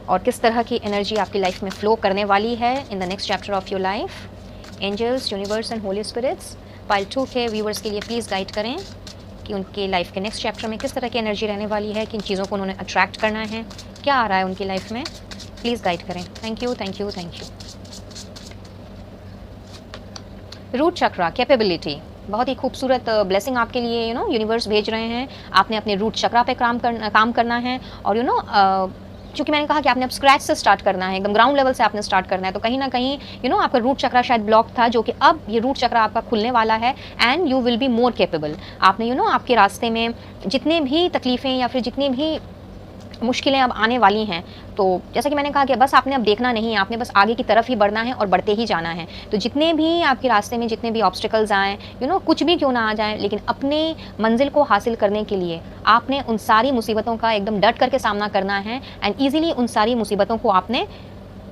और किस तरह की एनर्जी आपकी लाइफ में फ्लो करने वाली है in the next chapter of your life. Angels, universe and holy spirits pile 2 के व्यूवर्स के लिए प्लीज़ गाइड करें कि उनकी लाइफ के नेक्स्ट चैप्टर में किस तरह की एनर्जी रहने वाली है, किन चीज़ों को उन्होंने अट्रैक्ट करना है, क्या आ रहा है उनकी लाइफ में, प्लीज़ गाइड करें। Thank you, thank you, thank you. Root chakra, capability, बहुत ही खूबसूरत ब्लेसिंग आपके लिए यूनिवर्स भेज रहे हैं। आपने अपने रूट चक्रा पे काम करना है और चूँकि मैंने कहा कि आपने अब स्क्रैच से स्टार्ट करना है, एकदम ग्राउंड लेवल से आपने स्टार्ट करना है, तो कहीं ना कहीं आपका रूट चक्रा शायद ब्लॉक था, जो कि अब ये रूट चक्रा आपका खुलने वाला है and you will be more capable. आपने आपके रास्ते में जितने भी तकलीफ़ें या फिर जितनी भी मुश्किलें अब आने वाली हैं, तो जैसा कि मैंने कहा कि बस आपने अब देखना नहीं है, आपने बस आगे की तरफ ही बढ़ना है और बढ़ते ही जाना है। तो जितने भी आपके रास्ते में जितने भी ऑब्स्टिकल्स आएँ, कुछ भी क्यों ना आ जाए, लेकिन अपने मंजिल को हासिल करने के लिए आपने उन सारी मुसीबतों का एकदम डट करके सामना करना है एंड ईजिली उन सारी मुसीबतों को आपने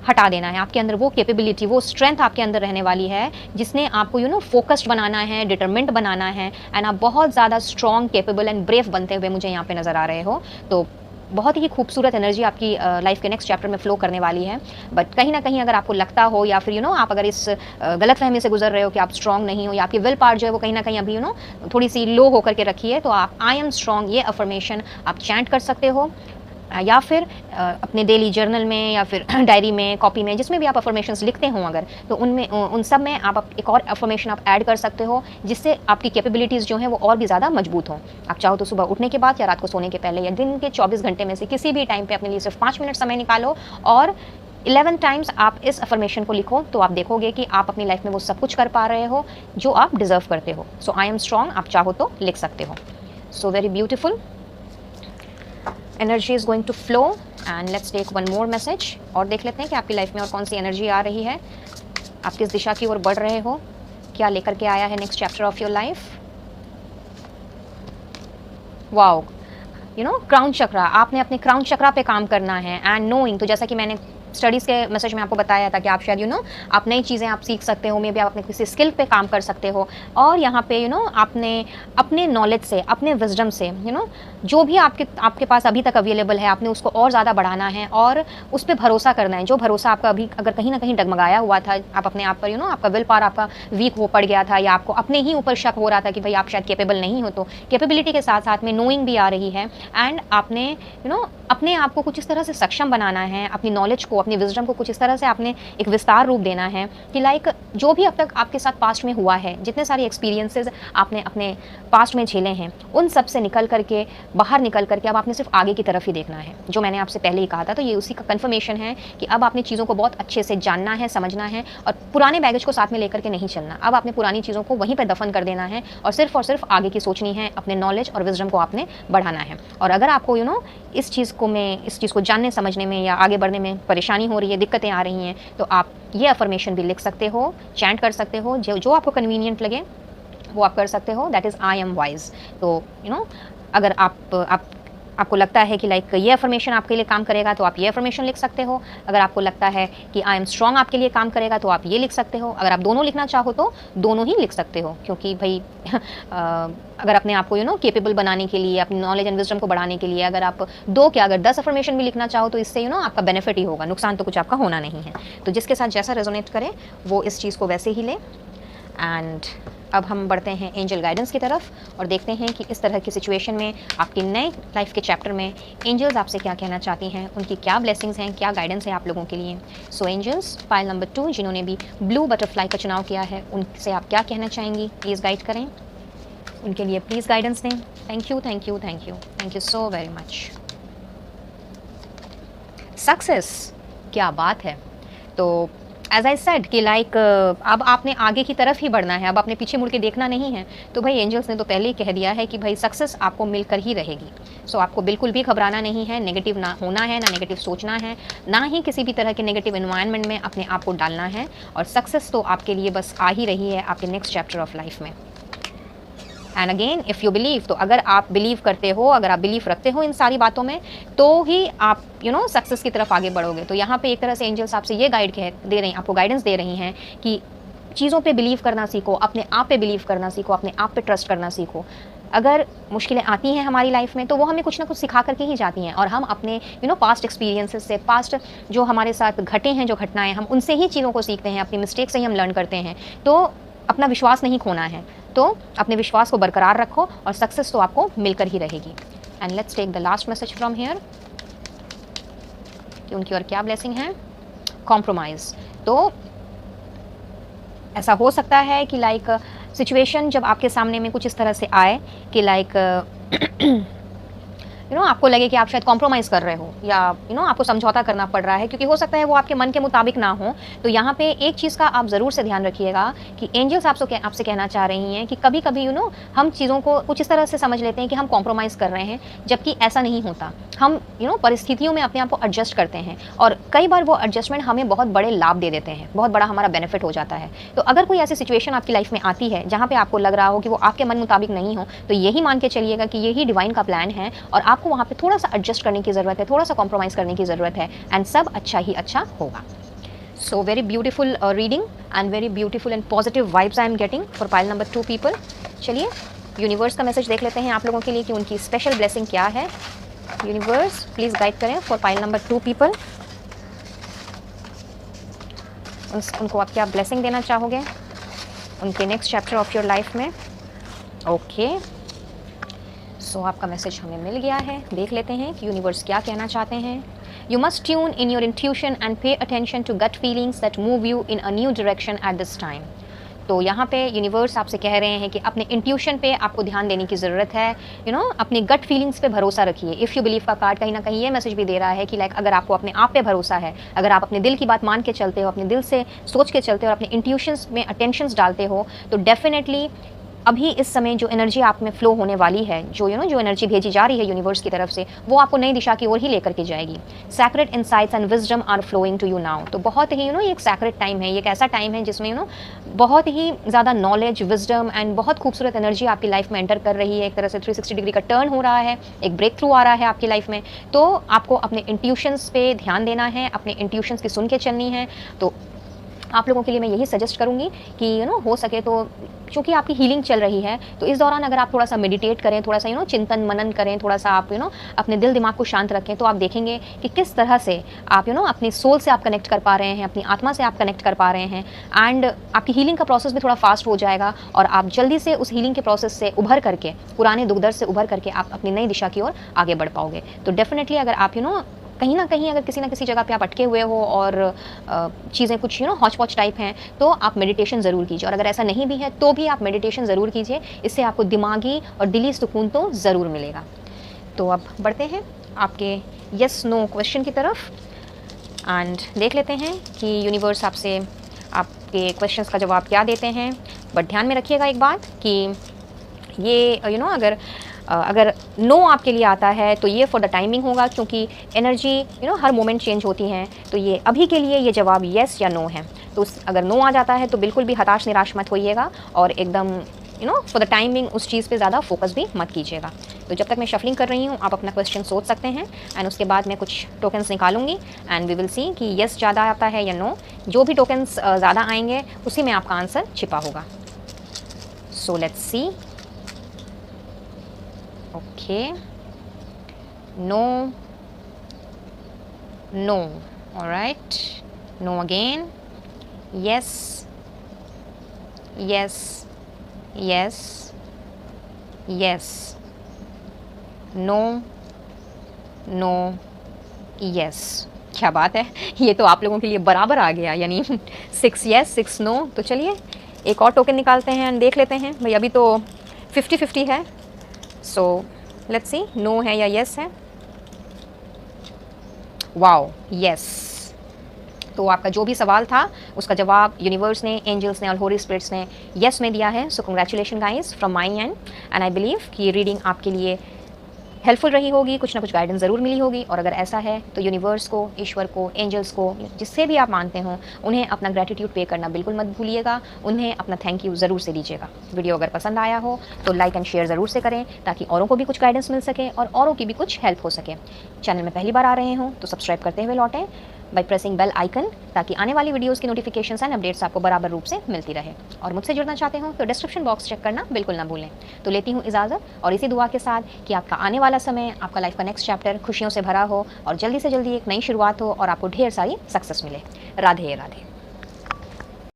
हटा देना है। आपके अंदर वो कैपेबिलिटी, वो स्ट्रेंथ आपके अंदर रहने वाली है जिसने आपको फोकस्ड बनाना है, डिटरमिन्ड बनाना है एंड आप बहुत ज़्यादा स्ट्रॉन्ग, कैपेबल एंड ब्रेव बनते हुए मुझे यहाँ पे नज़र आ रहे हो। तो बहुत ही खूबसूरत एनर्जी आपकी लाइफ के नेक्स्ट चैप्टर में फ्लो करने वाली है। बट कहीं ना कहीं अगर आपको लगता हो या फिर आप अगर इस गलतफहमी से गुजर रहे हो कि आप स्ट्रॉन्ग नहीं हो या आपकी विल पावर जो है वो कहीं ना कहीं अभी थोड़ी सी लो होकर के रखी है, तो आप आई एम स्ट्रॉन्ग ये अफर्मेशन आप चैंट कर सकते हो या फिर अपने डेली जर्नल में या फिर डायरी में, कॉपी में, जिसमें भी आप अफर्मेशंस लिखते हो अगर, तो उनमें उन सब में आप एक और अफर्मेशन आप ऐड कर सकते हो जिससे आपकी कैपेबिलिटीज़ जो हैं वो और भी ज़्यादा मजबूत हों। आप चाहो तो सुबह उठने के बाद या रात को सोने के पहले या दिन के 24 घंटे में से किसी भी टाइम पे अपने लिए सिर्फ 5 मिनट समय निकालो और 11 टाइम्स आप इस अफर्मेशन को लिखो, तो आप देखोगे कि आप अपनी लाइफ में वो सब कुछ कर पा रहे हो जो आप डिज़र्व करते हो। सो आई एम स्ट्रॉन्ग आप चाहो तो लिख सकते हो। So very beautiful energy is going to flow and let's take one more message और देख लेते हैं कि आपकी लाइफ में और कौन सी एनर्जी आ रही है, आप किस दिशा की ओर बढ़ रहे हो, क्या लेकर के आया है next chapter of your life. Wow, crown chakra, आपने अपने क्राउन चक्रा पे काम करना है एंड नोइंग, तो जैसा कि मैंने स्टडीज़ के मैसेज में आपको बताया था कि आप शायद आप नई चीज़ें आप सीख सकते हो, मे बी आप अपने किसी स्किल पे काम कर सकते हो और यहाँ पे आपने अपने नॉलेज से, अपने विजडम से जो भी आपके पास अभी तक अवेलेबल है, आपने उसको और ज़्यादा बढ़ाना है और उस पर भरोसा करना है। जो भरोसा आपका अभी अगर कहीं ना कहीं डगमगाया हुआ था, आप अपने आप पर आपका विल पावर आपका वीक हो पड़ गया था या आपको अपने ही ऊपर शक हो रहा था कि भाई आप शायद कैपेबल नहीं हो, तो कैपेबिलिटी के साथ साथ में नोइंग भी आ रही है एंड आपने अपने आप को कुछ इस तरह से सक्षम बनाना है, अपनी नॉलेज को, अपनी विजडम को कुछ इस तरह से आपने एक विस्तार रूप देना है कि लाइक जो भी अब तक आपके साथ पास्ट में हुआ है, जितने सारे एक्सपीरियंसेस आपने अपने पास्ट में झेले हैं, उन सब से निकल करके बाहर निकल करके अब आपने सिर्फ आगे की तरफ ही देखना है। जो मैंने आपसे पहले ही कहा था, तो ये उसी का कन्फर्मेशन है कि अब आपने चीज़ों को बहुत अच्छे से जानना है, समझना है और पुराने बैगेज को साथ में लेकर के नहीं चलना। अब आपने पुरानी चीज़ों को वहीं पर दफन कर देना है और सिर्फ आगे की सोचनी है, अपने नॉलेज और विजडम को आपने बढ़ाना है। और अगर आपको इस चीज़ को जानने समझने में या आगे बढ़ने में परेशानी हो रही है, दिक्कतें आ रही हैं, तो आप ये अफर्मेशन भी लिख सकते हो, चैंट कर सकते हो, जो आपको कन्वीनियंट लगे वो आप कर सकते हो। That is I am wise. तो अगर आपको लगता है कि लाइक ये अफर्मेशन आपके लिए काम करेगा तो आप ये अफर्मेशन लिख सकते हो। अगर आपको लगता है कि आई एम स्ट्रॉन्ग आपके लिए काम करेगा तो आप ये लिख सकते हो। अगर आप दोनों लिखना चाहो तो दोनों ही लिख सकते हो, क्योंकि भाई अगर अपने आप को केपेबल बनाने के लिए, अपनी नॉलेज एंड विजडम को बढ़ाने के लिए अगर आप 2 क्या अगर 10 अफर्मेशन भी लिखना चाहो तो इससे आपका बेनिफिट ही होगा, नुकसान तो कुछ आपका होना नहीं है। तो जिसके साथ जैसा रेजोनेट करे वो इस चीज़ को वैसे ही ले। एंड अब हम बढ़ते हैं एंजल गाइडेंस की तरफ और देखते हैं कि इस तरह की सिचुएशन में आपके नए लाइफ के चैप्टर में एंजल्स आपसे क्या कहना चाहती हैं, उनकी क्या ब्लेसिंग्स हैं, क्या गाइडेंस है आप लोगों के लिए। सो एंजल्स, पाइल नंबर 2 जिन्होंने भी ब्लू बटरफ्लाई का चुनाव किया है, उनसे आप क्या कहना चाहेंगी, प्लीज़ गाइड करें, उनके लिए प्लीज़ गाइडेंस दें। Thank you thank you thank you thank you so very much. Success, क्या बात है। तो एज आई सेड कि लाइक अब आपने आगे की तरफ ही बढ़ना है, अब आपने पीछे मुड़ के देखना नहीं है। तो भाई एंजल्स ने तो पहले ही कह दिया है कि भाई सक्सेस आपको मिलकर ही रहेगी। सो आपको बिल्कुल भी घबराना नहीं है, नेगेटिव ना होना है, ना नेगेटिव सोचना है, ना ही किसी भी तरह के नेगेटिव एनवायरनमेंट में अपने आप को डालना है। और सक्सेस तो आपके लिए बस आ ही रही है आपके नेक्स्ट चैप्टर ऑफ लाइफ में। And again if you believe, तो अगर आप बिलीव करते हो, अगर आप बिलीव रखते हो इन सारी बातों में, तो ही आप सक्सेस की तरफ आगे बढ़ोगे। तो यहाँ पे एक तरह से एंजल्स आपसे ये दे रही हैं, आपको गाइडेंस दे रही हैं कि चीज़ों पे बिलीव करना सीखो, अपने आप पे बिलीव करना सीखो, अपने आप पे ट्रस्ट करना सीखो। अगर मुश्किलें आती हैं हमारी लाइफ में तो वो हमें कुछ ना कुछ सिखा करके ही जाती हैं और हम अपने पास्ट एक्सपीरियंसेस से, पास्ट जो हमारे साथ घटे हैं, जो घटनाएं, हम उनसे ही चीज़ों को सीखते हैं, अपनी मिस्टेक से ही हम लर्न करते हैं। तो अपना विश्वास नहीं खोना है, तो अपने विश्वास को बरकरार रखो और सक्सेस तो आपको मिलकर ही रहेगी। And let's take the last message from here कि उनकी और क्या ब्लेसिंग है। कॉम्प्रोमाइज़, तो ऐसा हो सकता है कि लाइक सिचुएशन जब आपके सामने में कुछ इस तरह से आए कि लाइक आपको लगे कि आप शायद कॉम्प्रोमाइज़ कर रहे हो या आपको समझौता करना पड़ रहा है, क्योंकि हो सकता है वो आपके मन के मुताबिक ना हो। तो यहाँ पे एक चीज़ का आप ज़रूर से ध्यान रखिएगा कि एंजल्स आपसे कहना चाह रही हैं कि कभी कभी हम चीज़ों को कुछ इस तरह से समझ लेते हैं कि हम कॉम्प्रोमाइज़ कर रहे हैं, जबकि ऐसा नहीं होता। हम परिस्थितियों में अपने आप को एडजस्ट करते हैं और कई बार वो एडजस्टमेंट हमें बहुत बड़े लाभ दे देते हैं, बहुत बड़ा हमारा बेनिफिट हो जाता है। तो अगर कोई ऐसी सिचुएशन आपकी लाइफ में आती है जहाँ पे आपको लग रहा हो कि वो आपके मन मुताबिक नहीं हो, तो यही मान के चलिएगा कि यही डिवाइन का प्लान है और आपको वहाँ पे थोड़ा सा एडजस्ट करने की ज़रूरत है, थोड़ा सा कॉम्प्रोमाइज़ करने की ज़रूरत है, एंड सब अच्छा ही अच्छा होगा। So very beautiful reading and very beautiful and positive vibes I am getting for pile number 2 people. चलिए यूनिवर्स का मैसेज देख लेते हैं आप लोगों के लिए कि उनकी स्पेशल ब्लेसिंग क्या है। यूनिवर्स प्लीज़ गाइड करें फॉर पाइल नंबर 2 पीपल। उनको आप क्या ब्लेसिंग देना चाहोगे उनके next chapter of your life में। ओके, सो आपका मैसेज हमें मिल गया है। देख लेते हैं कि यूनिवर्स क्या कहना चाहते हैं। You must tune in your intuition and pay attention to gut feelings that move you in a new direction at this time. तो यहाँ पे यूनिवर्स आपसे कह रहे हैं कि अपने इंट्यूशन पे आपको ध्यान देने की ज़रूरत है। अपनी गट फीलिंग्स पे भरोसा रखिए। इफ़ यू बिलीव का कार्ड कहीं ना कहीं ये मैसेज भी दे रहा है कि लाइक अगर आपको अपने आप पे भरोसा है, अगर आप अपने दिल की बात मान के चलते हो, अपने दिल से सोच के चलते हो और अपने इंट्यूशंस में अटेंशंस डालते हो, तो डेफिनेटली अभी इस समय जो एनर्जी आप में फ्लो होने वाली है, जो जो एनर्जी भेजी जा रही है यूनिवर्स की तरफ से, वो आपको नई दिशा की ओर ही लेकर के जाएगी। Sacred insights and wisdom are flowing to you now. तो बहुत ही ये एक सैक्रेड टाइम है, ये एक ऐसा टाइम है जिसमें बहुत ही ज़्यादा नॉलेज, विजडम एंड बहुत खूबसूरत एनर्जी आपकी लाइफ में एंटर कर रही है। एक तरह से 360 डिग्री का टर्न हो रहा है, एक ब्रेक थ्रू आ रहा है आपकी लाइफ में। तो आपको अपने इंट्यूशंस पे ध्यान देना है, अपने इंट्यूशंस की सुन के चलनी है। तो आप लोगों के लिए मैं यही सजेस्ट करूँगी कि हो सके तो, क्योंकि आपकी हीलिंग चल रही है, तो इस दौरान अगर आप थोड़ा सा मेडिटेट करें, थोड़ा सा चिंतन मनन करें, थोड़ा सा आप अपने दिल दिमाग को शांत रखें, तो आप देखेंगे कि किस तरह से आप अपनी सोल से आप कनेक्ट कर पा रहे हैं, अपनी आत्मा से आप कनेक्ट कर पा रहे हैं, एंड आपकी हीलिंग का प्रोसेस भी थोड़ा फास्ट हो जाएगा और आप जल्दी से उस हीलिंग के प्रोसेस से उभर करके, पुराने दुख दर्द से उभर करके आप अपनी नई दिशा की ओर आगे बढ़ पाओगे। तो डेफिनेटली अगर आप कहीं ना कहीं अगर किसी ना किसी जगह पे आप अटके हुए हो और चीज़ें कुछ हॉच पॉच टाइप हैं, तो आप मेडिटेशन ज़रूर कीजिए। और अगर ऐसा नहीं भी है तो भी आप मेडिटेशन ज़रूर कीजिए, इससे आपको दिमागी और दिली सुकून तो ज़रूर मिलेगा। तो अब बढ़ते हैं आपके यस नो क्वेश्चन की तरफ एंड देख लेते हैं कि यूनिवर्स आपसे आपके क्वेश्चंस का जवाब क्या देते हैं। बट ध्यान में रखिएगा एक बात कि ये अगर नो आपके लिए आता है तो ये फॉर द टाइमिंग होगा, क्योंकि एनर्जी हर मोमेंट चेंज होती हैं। तो ये अभी के लिए ये जवाब येस या नो है। तो अगर नो आ जाता है तो बिल्कुल भी हताश निराश मत होइएगा और एकदम फॉर द टाइमिंग उस चीज़ पे ज़्यादा फोकस भी मत कीजिएगा। तो जब तक मैं शफलिंग कर रही हूँ आप अपना क्वेश्चन सोच सकते हैं एंड उसके बाद मैं कुछ टोकन्स निकालूंगी एंड वी विल सी कि येस ज़्यादा आता है या नो। जो भी टोकन्स ज़्यादा आएंगे उसी में आपका आंसर छिपा होगा। So let's see. Okay, no, no, alright, no again, yes, yes, yes, yes, no, no, yes. क्या बात है, ये तो आप लोगों के लिए बराबर आ गया, यानी 6 यस 6 नो। तो चलिए एक और टोकन निकालते हैं एंड देख लेते हैं भाई। अभी तो 50-50 है। सो लेट्स सी, नो है या यस है। Wow, yes. तो आपका जो भी सवाल था उसका जवाब यूनिवर्स ने, एंजल्स ने और होली स्पिरिट्स ने यस में दिया है। So congratulation guys from my and and I believe कि ये रीडिंग आपके लिए हेल्पफुल रही होगी, कुछ ना कुछ गाइडेंस ज़रूर मिली होगी। और अगर ऐसा है तो यूनिवर्स को, ईश्वर को, एंजल्स को, जिससे भी आप मानते हो, उन्हें अपना ग्रेटिट्यूड पे करना बिल्कुल मत भूलिएगा। उन्हें अपना थैंक यू ज़रूर से दीजिएगा। वीडियो अगर पसंद आया हो तो लाइक एंड शेयर ज़रूर से करें ताकि औरों को भी कुछ गाइडेंस मिल सके और औरों की भी कुछ हेल्प हो सके। चैनल में पहली बार आ रहे हों तो सब्सक्राइब करते हुए लौटें बाय प्रेसिंग बेल आइकन, ताकि आने वाली वीडियोस की नोटिफिकेशंस एंड अपडेट्स आपको बराबर रूप से मिलती रहे। और मुझसे जुड़ना चाहते हो तो डिस्क्रिप्शन बॉक्स चेक करना बिल्कुल ना भूलें। तो लेती हूँ इजाज़त और इसी दुआ के साथ कि आपका आने वाला समय, आपका लाइफ का नेक्स्ट चैप्टर खुशियों से भरा हो और जल्दी से जल्दी एक नई शुरुआत हो और आपको ढेर सारी सक्सेस मिले। राधे राधे।